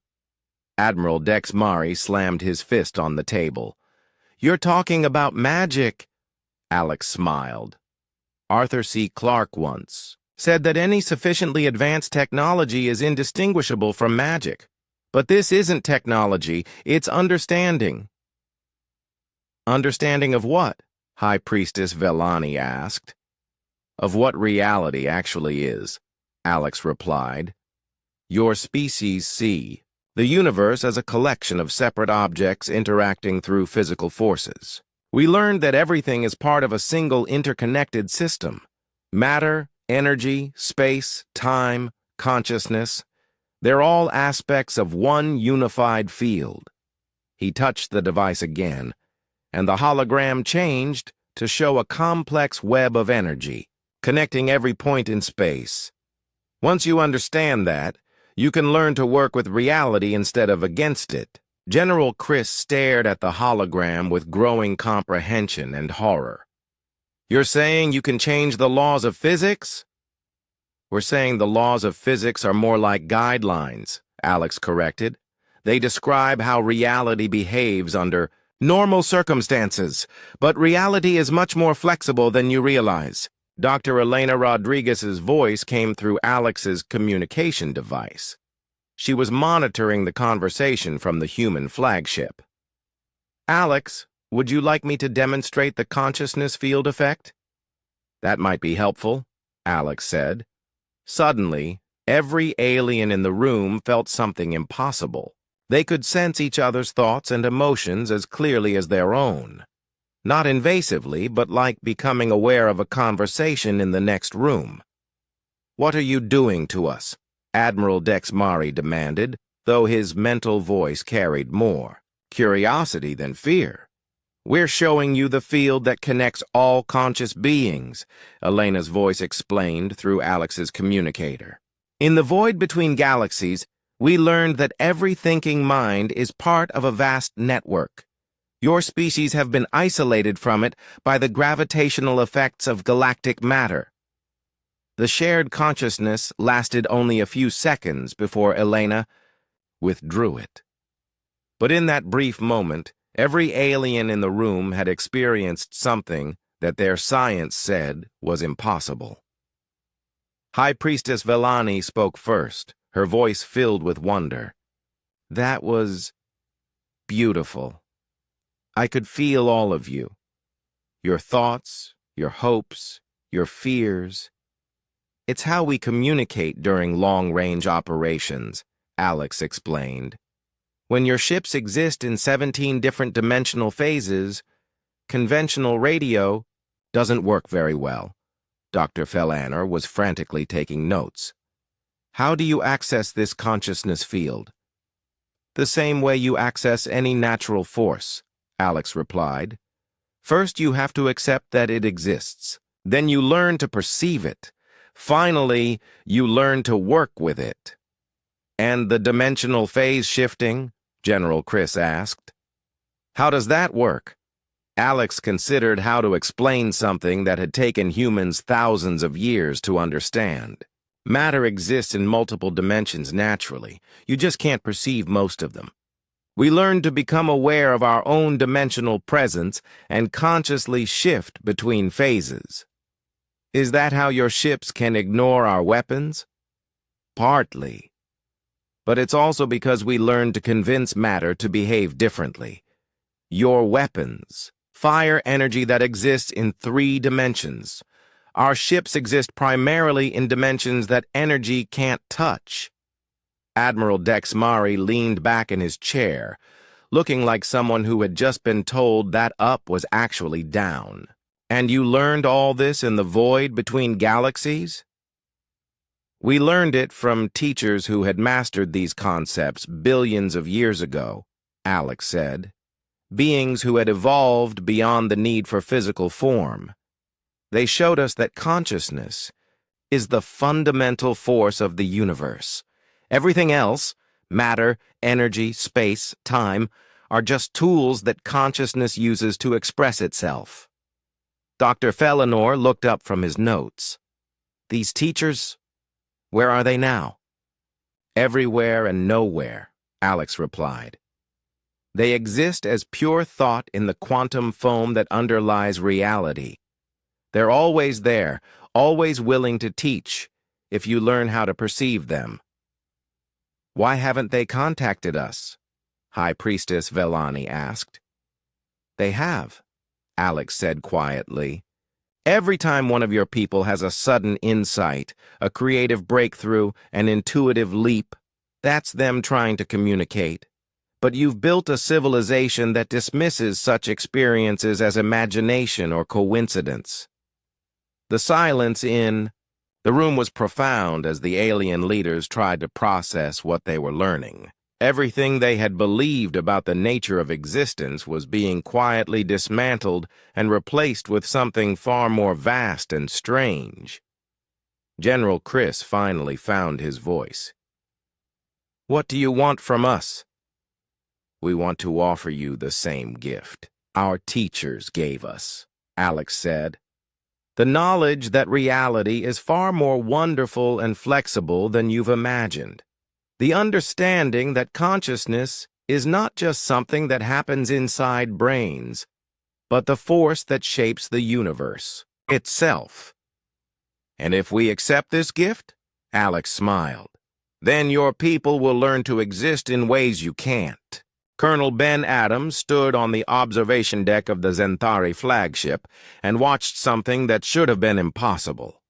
Admiral Dex Mari slammed his fist on the table. "You're talking about magic." Alex smiled. "Arthur C. Clarke once said that any sufficiently advanced technology is indistinguishable from magic. But this isn't technology, it's understanding." "Understanding of what?" High Priestess Vellani asked. "Of what reality actually is," Alex replied. "Your species see the universe as a collection of separate objects interacting through physical forces. We learned that everything is part of a single interconnected system. Matter, energy, space, time, consciousness, they're all aspects of one unified field. He touched the device again, and the hologram changed to show a complex web of energy, connecting every point in space. Once you understand that, you can learn to work with reality instead of against it. General Chris stared at the hologram with growing comprehension and horror. You're saying you can change the laws of physics? We're saying the laws of physics are more like guidelines, Alex corrected. They describe how reality behaves under normal circumstances, but reality is much more flexible than you realize. Dr. Elena Rodriguez's voice came through Alex's communication device. She was monitoring the conversation from the human flagship. Alex, would you like me to demonstrate the consciousness field effect? That might be helpful, Alex said. Suddenly, every alien in the room felt something impossible. They could sense each other's thoughts and emotions as clearly as their own. Not invasively, but like becoming aware of a conversation in the next room. What are you doing to us? Admiral Dexmari demanded, though his mental voice carried more curiosity than fear. We're showing you the field that connects all conscious beings, Elena's voice explained through Alex's communicator. In the void between galaxies, we learned that every thinking mind is part of a vast network. Your species have been isolated from it by the gravitational effects of galactic matter. The shared consciousness lasted only a few seconds before Elena withdrew it. But in that brief moment, every alien in the room had experienced something that their science said was impossible. High Priestess Velani spoke first, her voice filled with wonder. That was beautiful. I could feel all of you. Your thoughts, your hopes, your fears. It's how we communicate during long-range operations, Alex explained. When your ships exist in 17 different dimensional phases, conventional radio doesn't work very well. Dr. Fellaner was frantically taking notes. How do you access this consciousness field? The same way you access any natural force, Alex replied. First, you have to accept that it exists. Then you learn to perceive it. Finally, you learn to work with it. And the dimensional phase shifting? General Chris asked. How does that work? Alex considered how to explain something that had taken humans thousands of years to understand. Matter exists in multiple dimensions naturally. You just can't perceive most of them. We learn to become aware of our own dimensional presence and consciously shift between phases. Is that how your ships can ignore our weapons? Partly. But it's also because we learn to convince matter to behave differently. Your weapons, fire energy that exists in 3 dimensions. Our ships exist primarily in dimensions that energy can't touch. Admiral Dexmari leaned back in his chair, looking like someone who had just been told that up was actually down. And you learned all this in the void between galaxies? We learned it from teachers who had mastered these concepts billions of years ago, Alex said. Beings who had evolved beyond the need for physical form. They showed us that consciousness is the fundamental force of the universe. Everything else, matter, energy, space, time, are just tools that consciousness uses to express itself. Dr. Fellinor looked up from his notes. These teachers, where are they now? Everywhere and nowhere, Alex replied. They exist as pure thought in the quantum foam that underlies reality. They're always there, always willing to teach, if you learn how to perceive them. Why haven't they contacted us? High Priestess Velani asked. They have, Alex said quietly. Every time one of your people has a sudden insight, a creative breakthrough, an intuitive leap, that's them trying to communicate. but you've built a civilization that dismisses such experiences as imagination or coincidence. The silence in the room was profound as the alien leaders tried to process what they were learning. Everything they had believed about the nature of existence was being quietly dismantled and replaced with something far more vast and strange. General Chris finally found his voice. "What do you want from us?" "We want to offer you the same gift our teachers gave us," Alex said. "The knowledge that reality is far more wonderful and flexible than you've imagined. The understanding that consciousness is not just something that happens inside brains, but the force that shapes the universe itself." "And if we accept this gift," Alex smiled, "then your people will learn to exist in ways you can't." Colonel Ben Adams stood on the observation deck of the Zentari flagship and watched something that should have been impossible.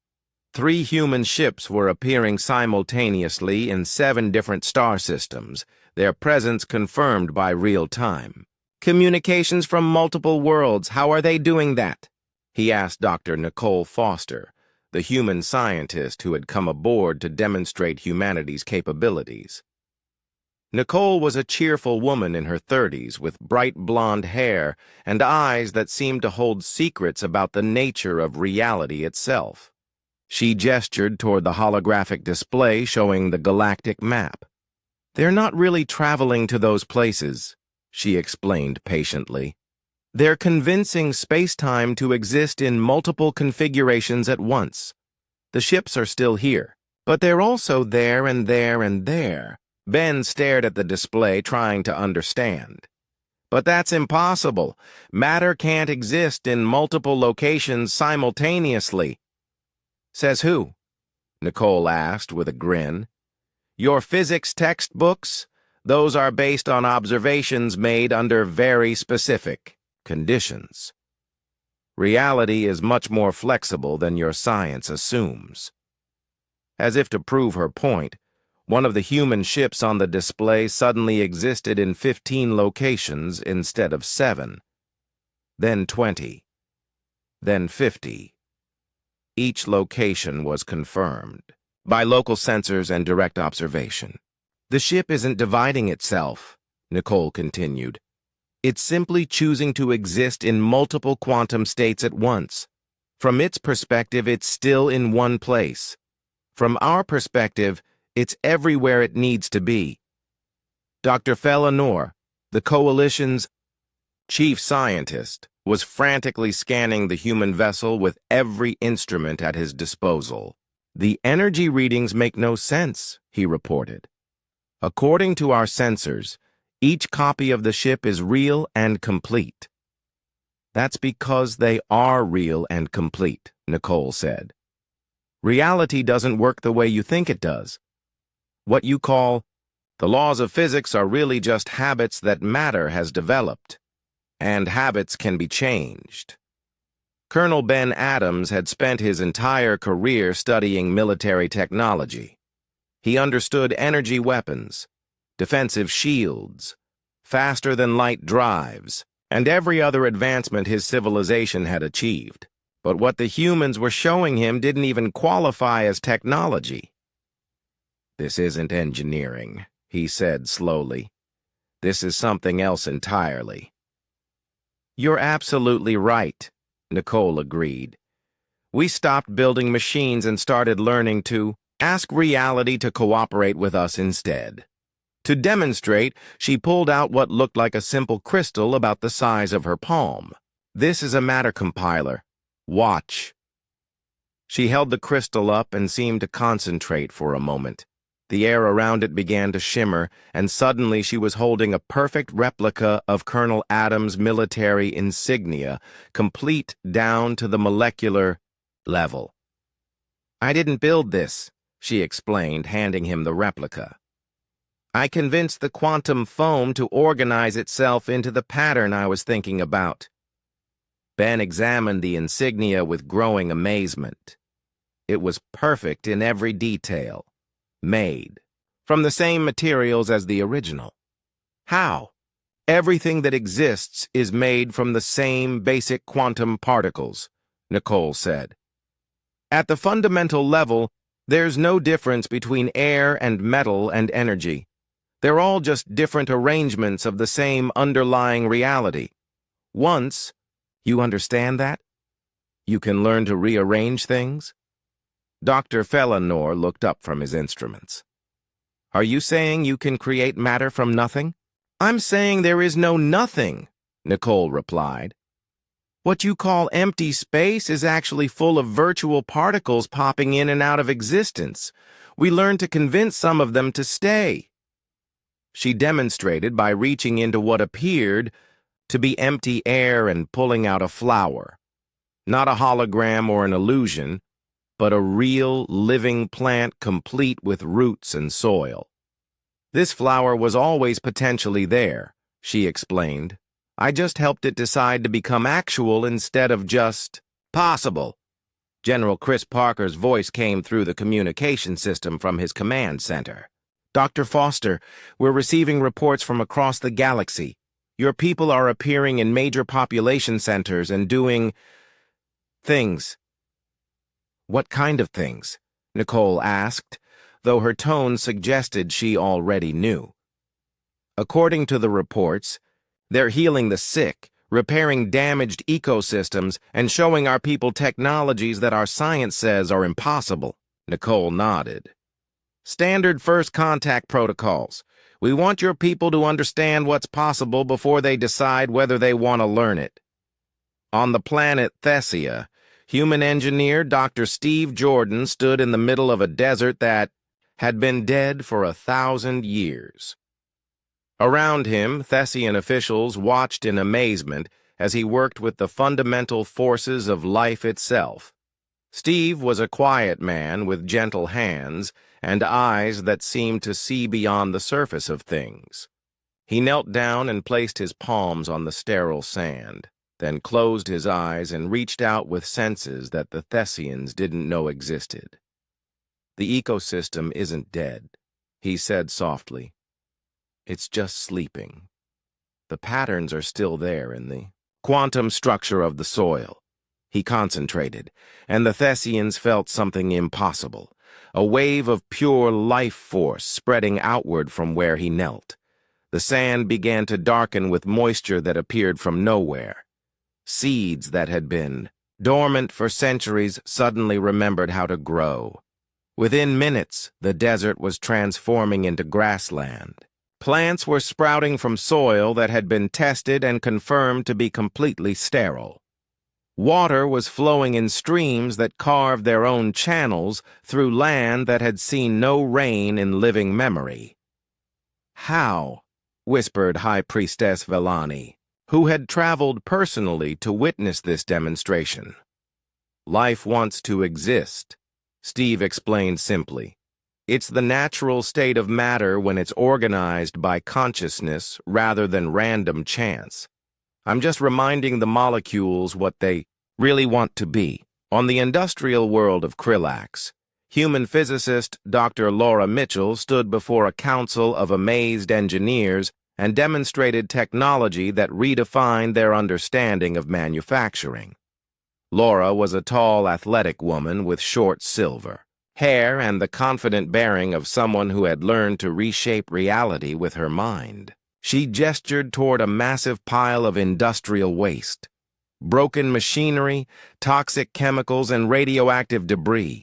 3 human ships were appearing simultaneously in 7 different star systems, their presence confirmed by real time. "Communications from multiple worlds, how are they doing that?" he asked Dr. Nicole Foster, the human scientist who had come aboard to demonstrate humanity's capabilities. Nicole was a cheerful woman in her 30s with bright blonde hair and eyes that seemed to hold secrets about the nature of reality itself. She gestured toward the holographic display showing the galactic map. "They're not really traveling to those places," she explained patiently. "They're convincing space-time to exist in multiple configurations at once. The ships are still here, but they're also there and there and there." Ben stared at the display, trying to understand. "But that's impossible. Matter can't exist in multiple locations simultaneously." "Says who?" Nicole asked with a grin. "Your physics textbooks? Those are based on observations made under very specific conditions. Reality is much more flexible than your science assumes." As if to prove her point, one of the human ships on the display suddenly existed in 15 locations instead of 7. Then 20. Then 50. Each location was confirmed by local sensors and direct observation. "The ship isn't dividing itself," Nicole continued. "It's simply choosing to exist in multiple quantum states at once. From its perspective, it's still in one place. From our perspective, it's everywhere it needs to be." Dr. Fellinor, the Coalition's chief scientist, was frantically scanning the human vessel with every instrument at his disposal. "The energy readings make no sense," he reported. "According to our sensors, each copy of the ship is real and complete." "That's because they are real and complete," Nicole said. "Reality doesn't work the way you think it does. What you call the laws of physics are really just habits that matter has developed, and habits can be changed." Colonel Ben Adams had spent his entire career studying military technology. He understood energy weapons, defensive shields, faster-than-light drives, and every other advancement his civilization had achieved. But what the humans were showing him didn't even qualify as technology. "This isn't engineering," he said slowly. "This is something else entirely." "You're absolutely right," Nicole agreed. "We stopped building machines and started learning to ask reality to cooperate with us instead." To demonstrate, she pulled out what looked like a simple crystal about the size of her palm. "This is a matter compiler. Watch." She held the crystal up and seemed to concentrate for a moment. The air around it began to shimmer, and suddenly she was holding a perfect replica of Colonel Adams' military insignia, complete down to the molecular level. "I didn't build this," she explained, handing him the replica. "I convinced the quantum foam to organize itself into the pattern I was thinking about." Ben examined the insignia with growing amazement. It was perfect in every detail. Made from the same materials as the original. How? Everything that exists is made from the same basic quantum particles, Nicole said. At the fundamental level, there's no difference between air and metal and energy. They're all just different arrangements of the same underlying reality. Once you understand that, you can learn to rearrange things. Dr. Fellinor looked up from his instruments. Are you saying you can create matter from nothing? I'm saying there is no nothing, Nicole replied. What you call empty space is actually full of virtual particles popping in and out of existence. We learned to convince some of them to stay. She demonstrated by reaching into what appeared to be empty air and pulling out a flower. Not a hologram or an illusion, but a real, living plant complete with roots and soil. This flower was always potentially there, she explained. I just helped it decide to become actual instead of just possible. General Chris Parker's voice came through the communication system from his command center. Dr. Foster, we're receiving reports from across the galaxy. Your people are appearing in major population centers and doing things. What kind of things? Nicole asked, though her tone suggested she already knew. According to the reports, they're healing the sick, repairing damaged ecosystems, and showing our people technologies that our science says are impossible. Nicole nodded. Standard first contact protocols. We want your people to understand what's possible before they decide whether they want to learn it. On the planet Thessia, human engineer Dr. Steve Jordan stood in the middle of a desert that had been dead for 1,000 years. Around him, Thessian officials watched in amazement as he worked with the fundamental forces of life itself. Steve was a quiet man with gentle hands and eyes that seemed to see beyond the surface of things. He knelt down and placed his palms on the sterile sand, then closed his eyes and reached out with senses that the Thessians didn't know existed. The ecosystem isn't dead, he said softly. It's just sleeping. The patterns are still there in the quantum structure of the soil. He concentrated, and the Thessians felt something impossible, a wave of pure life force spreading outward from where he knelt. The sand began to darken with moisture that appeared from nowhere. Seeds that had been dormant for centuries suddenly remembered how to grow. Within minutes, the desert was transforming into grassland. Plants were sprouting from soil that had been tested and confirmed to be completely sterile. Water was flowing in streams that carved their own channels through land that had seen no rain in living memory. How? Whispered High Priestess Vellani, who had traveled personally to witness this demonstration. Life wants to exist, Steve explained simply. It's the natural state of matter when it's organized by consciousness rather than random chance. I'm just reminding the molecules what they really want to be. On the industrial world of Krillax, human physicist Dr. Laura Mitchell stood before a council of amazed engineers and demonstrated technology that redefined their understanding of manufacturing. Laura was a tall, athletic woman with short silver hair and the confident bearing of someone who had learned to reshape reality with her mind. She gestured toward a massive pile of industrial waste, broken machinery, toxic chemicals, and radioactive debris.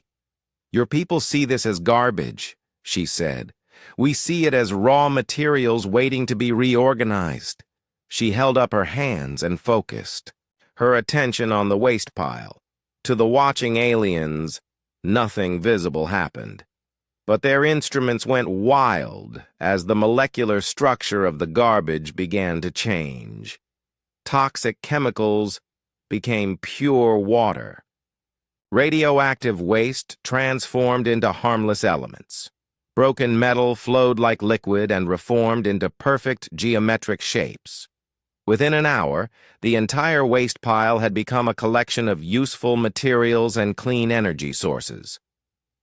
Your people see this as garbage, she said. We see it as raw materials waiting to be reorganized. She held up her hands and focused, her attention on the waste pile. To the watching aliens, nothing visible happened. But their instruments went wild as the molecular structure of the garbage began to change. Toxic chemicals became pure water. Radioactive waste transformed into harmless elements. Broken metal flowed like liquid and reformed into perfect geometric shapes. Within an hour, the entire waste pile had become a collection of useful materials and clean energy sources.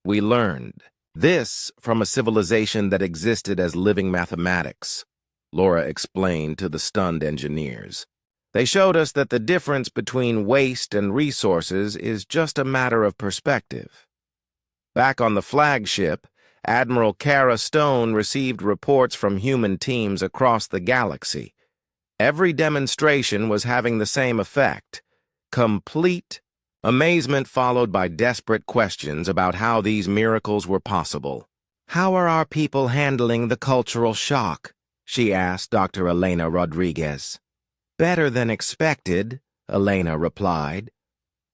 We learned this from a civilization that existed as living mathematics. Laura explained to the stunned engineers. They showed us that the difference between waste and resources is just a matter of perspective. Back on the flagship, Admiral Kara Stone received reports from human teams across the galaxy. Every demonstration was having the same effect: complete amazement followed by desperate questions about how these miracles were possible. "How are our people handling the cultural shock?" she asked Dr. Elena Rodriguez. "Better than expected," Elena replied.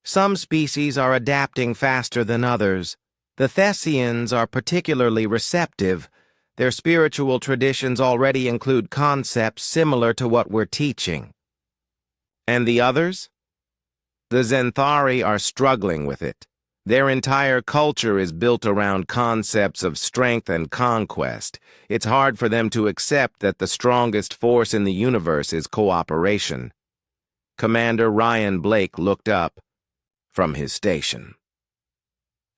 "Some species are adapting faster than others. The Thessians are particularly receptive. Their spiritual traditions already include concepts similar to what we're teaching." "And the others?" "The Zenthari are struggling with it. Their entire culture is built around concepts of strength and conquest. It's hard for them to accept that the strongest force in the universe is cooperation." Commander Ryan Blake looked up from his station.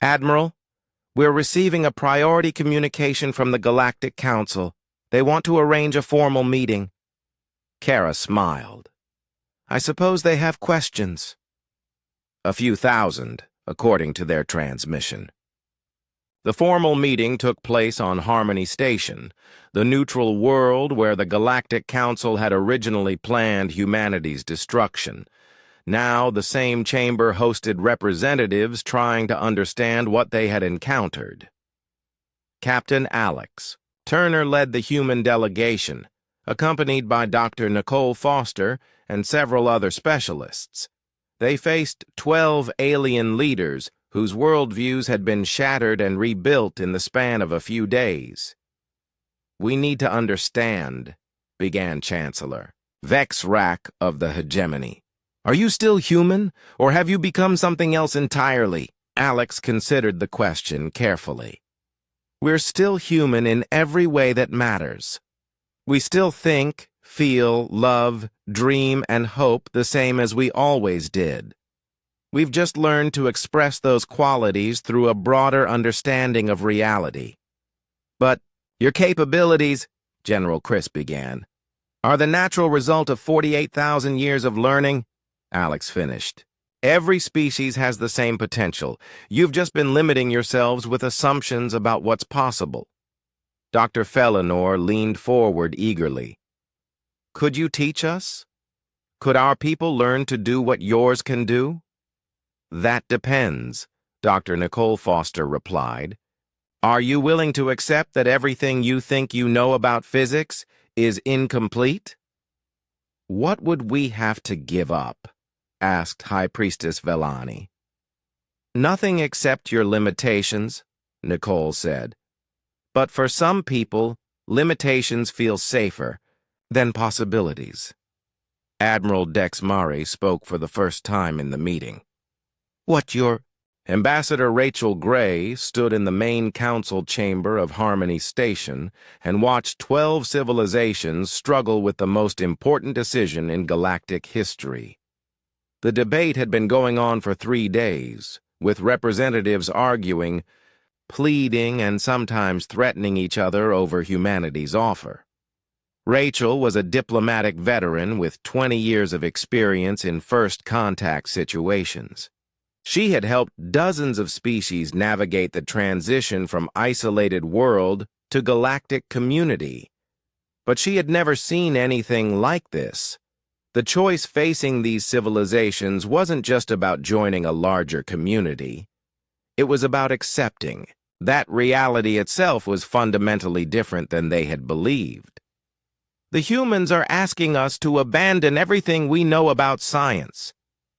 "Admiral, we're receiving a priority communication from the Galactic Council. They want to arrange a formal meeting." Kara smiled. "I suppose they have questions." "A few thousand, according to their transmission." The formal meeting took place on Harmony Station, the neutral world where the Galactic Council had originally planned humanity's destruction. Now the same chamber hosted representatives trying to understand what they had encountered. Captain Alex Turner led the human delegation, accompanied by Dr. Nicole Foster and several other specialists. They faced 12 alien leaders whose worldviews had been shattered and rebuilt in the span of a few days. "We need to understand," began Chancellor Vex Rack of the Hegemony. "Are you still human, or have you become something else entirely?" Alex considered the question carefully. "We're still human in every way that matters. We still think, feel, love, dream, and hope the same as we always did. We've just learned to express those qualities through a broader understanding of reality. But your capabilities," General Chris began, "are the natural result of 48,000 years of learning," Alex finished. "Every species has the same potential. You've just been limiting yourselves with assumptions about what's possible." Dr. Fellinor leaned forward eagerly. "Could you teach us? Could our people learn to do what yours can do?" "That depends," Dr. Nicole Foster replied. "Are you willing to accept that everything you think you know about physics is incomplete?" "What would we have to give up?" asked High Priestess Vellani. "Nothing except your limitations," Nicole said. "But for some people, limitations feel safer than possibilities." Admiral Dex Mari spoke for the first time in the meeting. Ambassador Rachel Gray stood in the main council chamber of Harmony Station and watched 12 civilizations struggle with the most important decision in galactic history. The debate had been going on for 3 days, with representatives arguing, pleading, and sometimes threatening each other over humanity's offer. Rachel was a diplomatic veteran with 20 years of experience in first contact situations. She had helped dozens of species navigate the transition from isolated world to galactic community. But she had never seen anything like this. The choice facing these civilizations wasn't just about joining a larger community. It was about accepting that reality itself was fundamentally different than they had believed. "The humans are asking us to abandon everything we know about science,"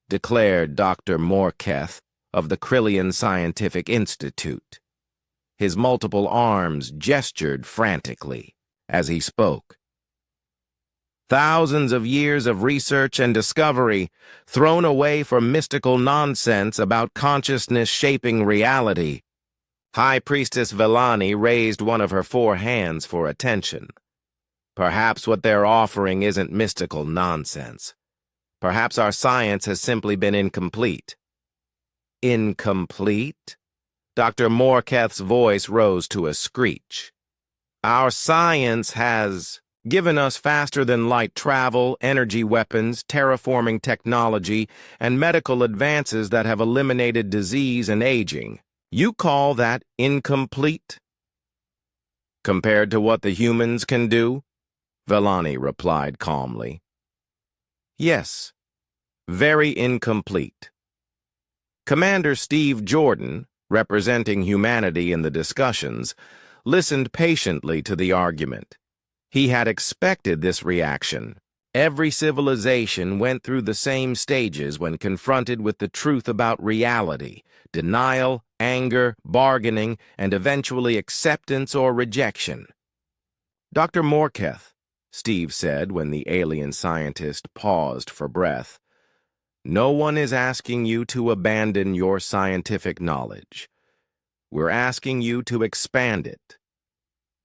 declared Dr. Morketh of the Krillian Scientific Institute. His multiple arms gestured frantically as he spoke. "Thousands of years of research and discovery thrown away for mystical nonsense about consciousness shaping reality." High Priestess Vellani raised one of her 4 hands for attention. "Perhaps what they're offering isn't mystical nonsense. Perhaps our science has simply been incomplete." "Incomplete?" Dr. Morketh's voice rose to a screech. "Our science has given us faster-than-light travel, energy weapons, terraforming technology, and medical advances that have eliminated disease and aging. You call that incomplete? Compared to what the humans can do? Vellani replied calmly. Yes, very incomplete. Commander Steve Jordan, representing humanity in the discussions, listened patiently to the argument. He had expected this reaction. Every civilization went through the same stages when confronted with the truth about reality: denial, anger, bargaining, and eventually acceptance or rejection. Dr. Morketh, Steve said when the alien scientist paused for breath, no one is asking you to abandon your scientific knowledge. We're asking you to expand it.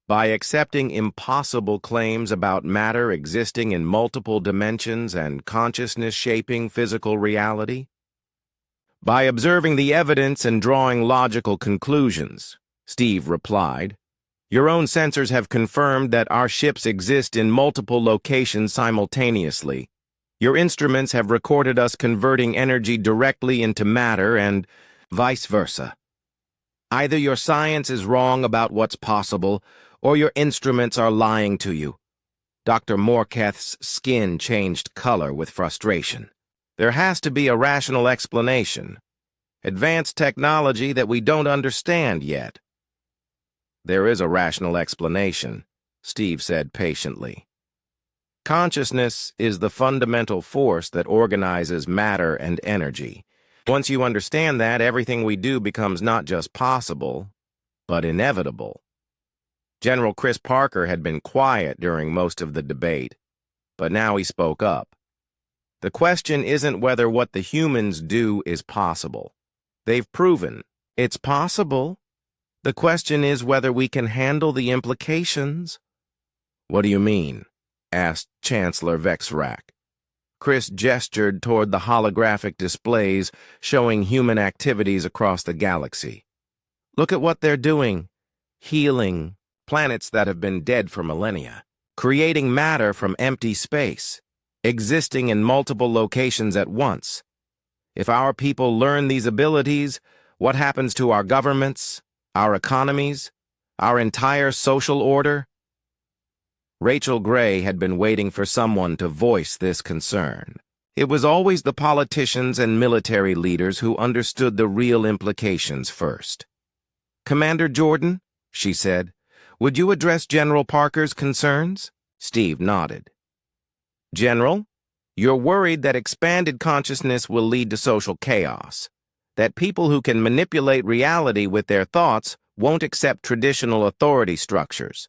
By accepting impossible claims about matter existing in multiple dimensions and consciousness shaping physical reality? By observing the evidence and drawing logical conclusions, Steve replied. Your own sensors have confirmed that our ships exist in multiple locations simultaneously. Your instruments have recorded us converting energy directly into matter and vice versa. Either your science is wrong about what's possible, or your instruments are lying to you. Dr. Morketh's skin changed color with frustration. There has to be a rational explanation. Advanced technology that we don't understand yet. There is a rational explanation, Steve said patiently. Consciousness is the fundamental force that organizes matter and energy. Once you understand that, everything we do becomes not just possible, but inevitable. General Chris Parker had been quiet during most of the debate, but now he spoke up. The question isn't whether what the humans do is possible. They've proven it's possible. The question is whether we can handle the implications. What do you mean? Asked Chancellor Vexrak. Chris gestured toward the holographic displays showing human activities across the galaxy. Look at what they're doing. Healing planets that have been dead for millennia, creating matter from empty space, existing in multiple locations at once. If our people learn these abilities, what happens to our governments, our economies, our entire social order? Rachel Gray had been waiting for someone to voice this concern. It was always the politicians and military leaders who understood the real implications first. Commander Jordan, she said, would you address General Parker's concerns? Steve nodded. General, you're worried that expanded consciousness will lead to social chaos, that people who can manipulate reality with their thoughts won't accept traditional authority structures.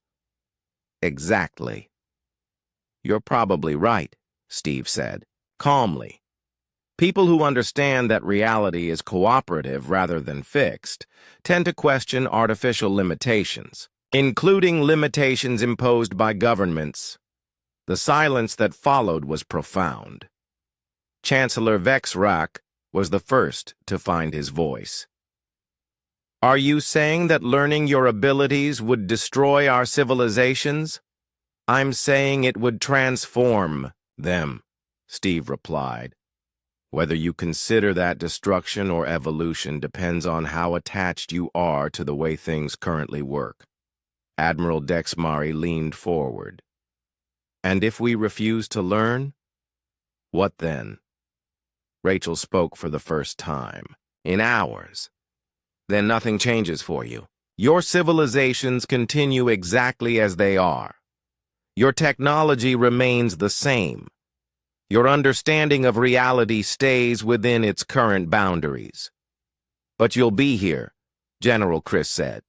Exactly. You're probably right, Steve said, calmly. People who understand that reality is cooperative rather than fixed tend to question artificial limitations, including limitations imposed by governments. The silence that followed was profound. Chancellor Vexrak was the first to find his voice. Are you saying that learning your abilities would destroy our civilizations? I'm saying it would transform them, Steve replied. Whether you consider that destruction or evolution depends on how attached you are to the way things currently work. Admiral Dexmari leaned forward. And if we refuse to learn? What then? Rachel spoke for the first time. In hours. Then nothing changes for you. Your civilizations continue exactly as they are. Your technology remains the same. Your understanding of reality stays within its current boundaries. But you'll be here, General Chris said,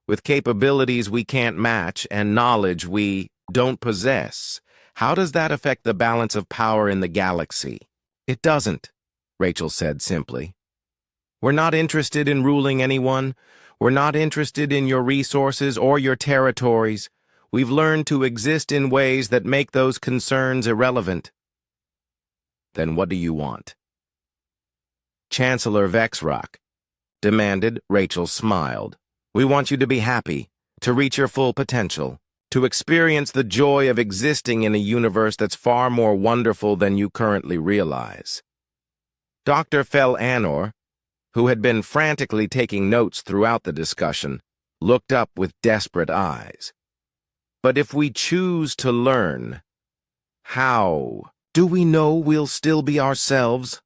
with capabilities we can't match and knowledge we don't possess. How does that affect the balance of power in the galaxy? It doesn't, Rachel said simply. We're not interested in ruling anyone. We're not interested in your resources or your territories. We've learned to exist in ways that make those concerns irrelevant. Then what do you want? Chancellor Vexrak demanded. Rachel smiled. We want you to be happy, to reach your full potential. to experience the joy of existing in a universe that's far more wonderful than you currently realize. Dr. Fel Anor, who had been frantically taking notes throughout the discussion, looked up with desperate eyes. But if we choose to learn, how do we know we'll still be ourselves?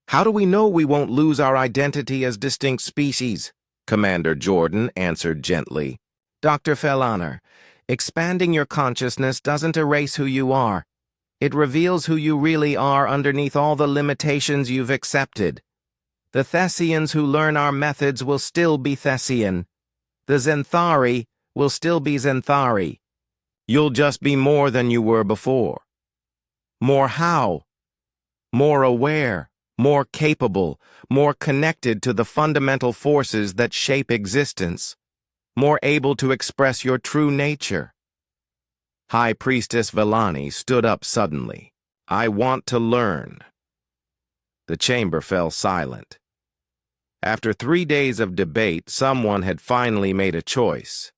How do we know we won't lose our identity as distinct species? Commander Jordan answered gently. Dr. Fel Anor, expanding your consciousness doesn't erase who you are. It reveals who you really are underneath all the limitations you've accepted. The Thessians who learn our methods will still be Thessian. The Zenthari will still be Zenthari. You'll just be more than you were before. More how? More aware, more capable, more connected to the fundamental forces that shape existence, more able to express your true nature. High Priestess Vellani stood up suddenly. I want to learn. The chamber fell silent. After 3 days of debate, someone had finally made a choice.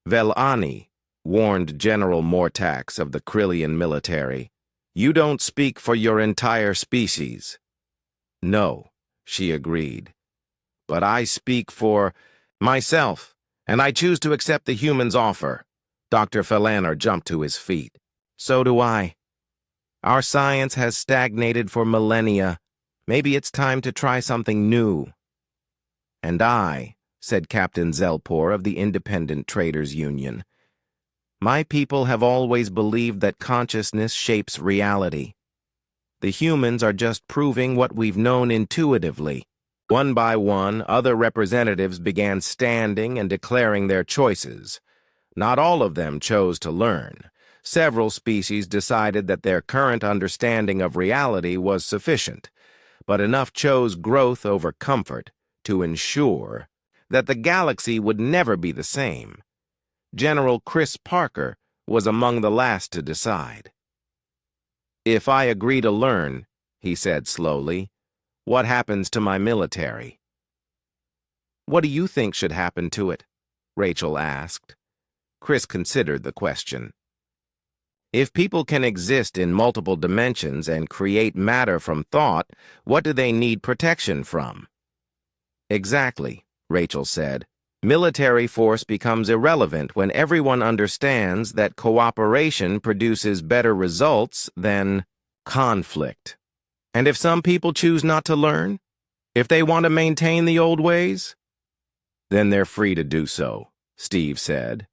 Vellani warned General Mortax of the Krillian military, you don't speak for your entire species. No, she agreed. But I speak for myself, and I choose to accept the humans' offer. Dr. Fel Anor jumped to his feet. So do I. Our science has stagnated for millennia. Maybe it's time to try something new. And I, said Captain Zelpor of the Independent Traders Union, my people have always believed that consciousness shapes reality. The humans are just proving what we've known intuitively. One by one, other representatives began standing and declaring their choices. Not all of them chose to learn. Several species decided that their current understanding of reality was sufficient, but enough chose growth over comfort to ensure that the galaxy would never be the same. General Chris Parker was among the last to decide. If I agree to learn, he said slowly, what happens to my military? What do you think should happen to it? Rachel asked. Chris considered the question. If people can exist in multiple dimensions and create matter from thought, what do they need protection from? Exactly, Rachel said. Military force becomes irrelevant when everyone understands that cooperation produces better results than conflict. And if some people choose not to learn, if they want to maintain the old ways, then they're free to do so, Steve said.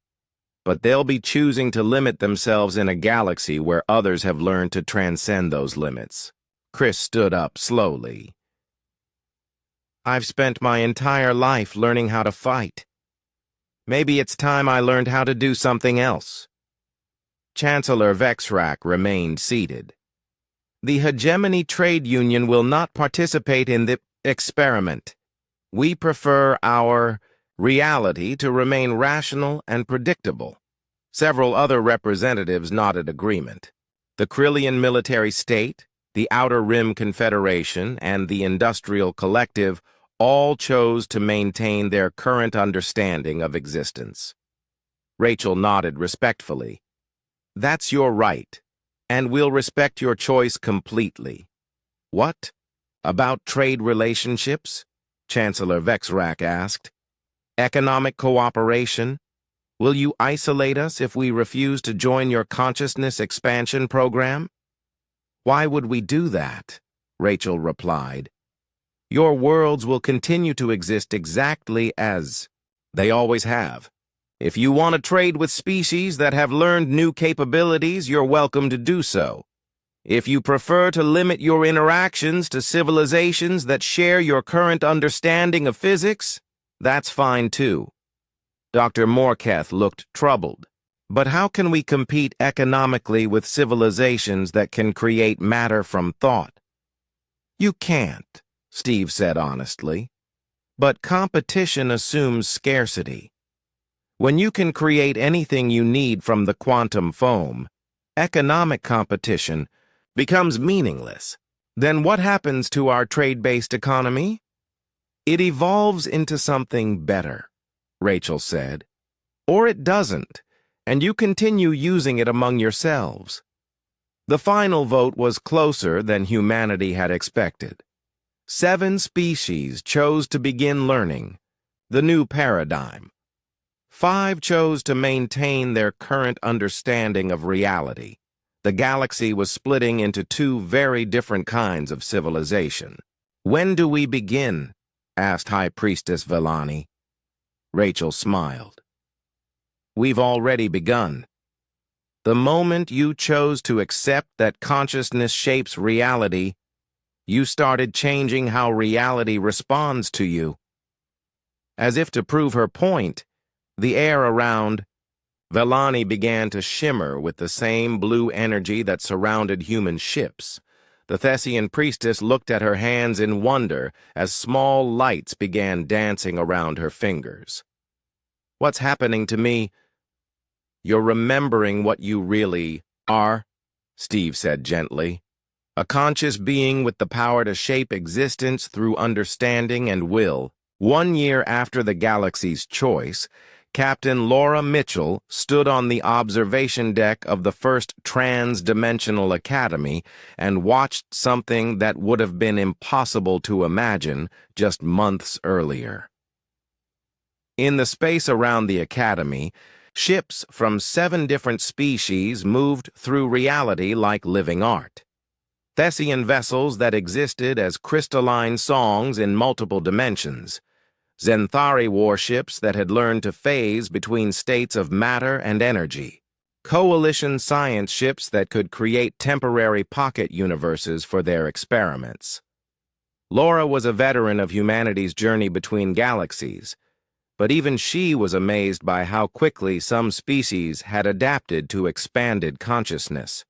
But they'll be choosing to limit themselves in a galaxy where others have learned to transcend those limits. Chris stood up slowly. I've spent my entire life learning how to fight. Maybe it's time I learned how to do something else. Chancellor Vexrak remained seated. The Hegemony Trade Union will not participate in the experiment. We prefer our reality to remain rational and predictable. Several other representatives nodded agreement. The Krillian Military State, the Outer Rim Confederation, and the Industrial Collective all chose to maintain their current understanding of existence. Rachel nodded respectfully. That's your right, and we'll respect your choice completely. What? About trade relationships? Chancellor Vexrak asked. Economic cooperation? Will you isolate us if we refuse to join your consciousness expansion program? Why would we do that? Rachel replied. Your worlds will continue to exist exactly as they always have. If you want to trade with species that have learned new capabilities, you're welcome to do so. If you prefer to limit your interactions to civilizations that share your current understanding of physics, that's fine too. Dr. Morketh looked troubled. But how can we compete economically with civilizations that can create matter from thought? You can't, Steve said honestly. But competition assumes scarcity. When you can create anything you need from the quantum foam, economic competition becomes meaningless. Then what happens to our trade-based economy? It evolves into something better, Rachel said. Or it doesn't, and you continue using it among yourselves. The final vote was closer than humanity had expected. 7 species chose to begin learning the new paradigm. 5 chose to maintain their current understanding of reality. The galaxy was splitting into 2 very different kinds of civilization. "When do we begin?" asked High Priestess Vellani. Rachel smiled. "We've already begun. The moment you chose to accept that consciousness shapes reality, you started changing how reality responds to you." As if to prove her point, the air around Vellani began to shimmer with the same blue energy that surrounded human ships. The Thessian priestess looked at her hands in wonder as small lights began dancing around her fingers. "What's happening to me?" "You're remembering what you really are," Steve said gently. "A conscious being with the power to shape existence through understanding and will." 1 year after the galaxy's choice, Captain Laura Mitchell stood on the observation deck of the first trans-dimensional academy and watched something that would have been impossible to imagine just months earlier. In the space around the academy, ships from 7 different species moved through reality like living art. Thessian vessels that existed as crystalline songs in multiple dimensions. Zenthari warships that had learned to phase between states of matter and energy. Coalition science ships that could create temporary pocket universes for their experiments. Laura was a veteran of humanity's journey between galaxies, but even she was amazed by how quickly some species had adapted to expanded consciousness.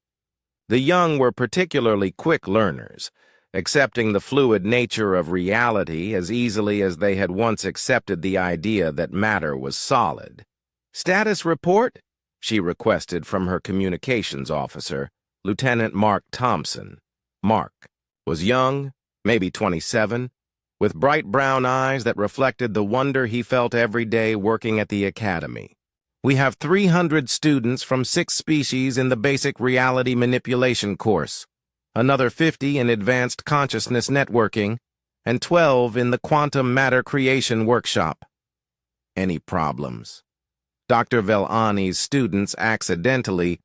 The young were particularly quick learners, accepting the fluid nature of reality as easily as they had once accepted the idea that matter was solid. "Status report?" she requested from her communications officer, Lieutenant Mark Thompson. Mark was young, maybe 27, with bright brown eyes that reflected the wonder he felt every day working at the academy. "We have 300 students from 6 species in the basic reality manipulation course, another 50 in advanced consciousness networking, and 12 in the quantum matter creation workshop." "Any problems?" Dr. Vellani's students accidentally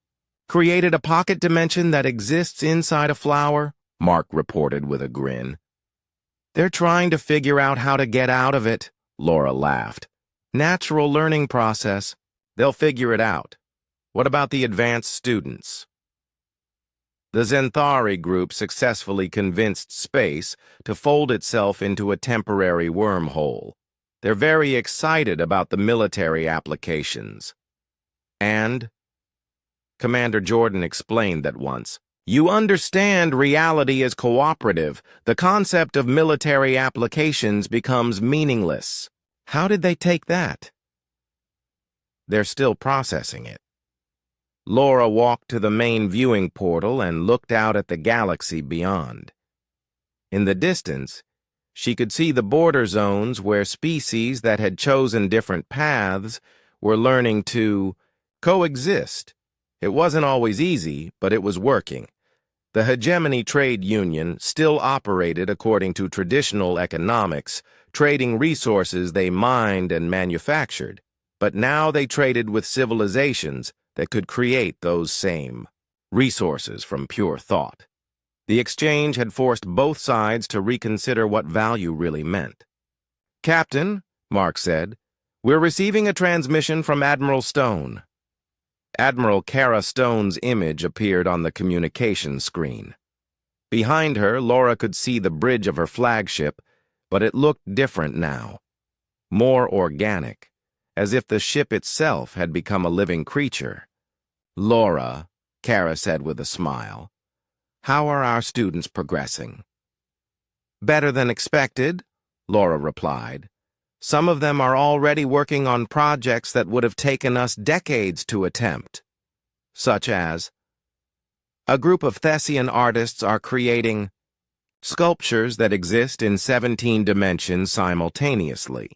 created a pocket dimension that exists inside a flower, Mark reported with a grin. "They're trying to figure out how to get out of it," Laura laughed. "Natural learning process. They'll figure it out. What about the advanced students?" The Zenthari group successfully convinced space to fold itself into a temporary wormhole. They're very excited about the military applications. And Commander Jordan explained that once. "You understand reality is cooperative. The concept of military applications becomes meaningless." How did they take that? They're still processing it. Laura walked to the main viewing portal and looked out at the galaxy beyond. In the distance, she could see the border zones where species that had chosen different paths were learning to coexist. It wasn't always easy, but it was working. The hegemony trade union still operated according to traditional economics, trading resources they mined and manufactured, but now they traded with civilizations that could create those same resources from pure thought. The exchange had forced both sides to reconsider what value really meant. "Captain," Mark said, "we're receiving a transmission from Admiral Stone." Admiral Kara Stone's image appeared on the communication screen. Behind her, Laura could see the bridge of her flagship, but it looked different now. More organic, as if the ship itself had become a living creature. "Laura," Kara said with a smile, "how are our students progressing?" "Better than expected," Laura replied. "Some of them are already working on projects that would have taken us decades to attempt. Such as, a group of Thessian artists are creating sculptures that exist in 17 dimensions simultaneously.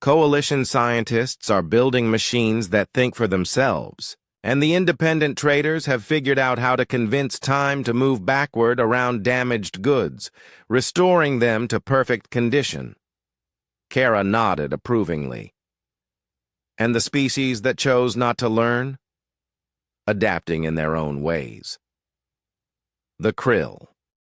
Coalition scientists are building machines that think for themselves, and the independent traders have figured out how to convince time to move backward around damaged goods, restoring them to perfect condition. Kara nodded approvingly. And the species that chose not to learn? Adapting in their own ways. The krill.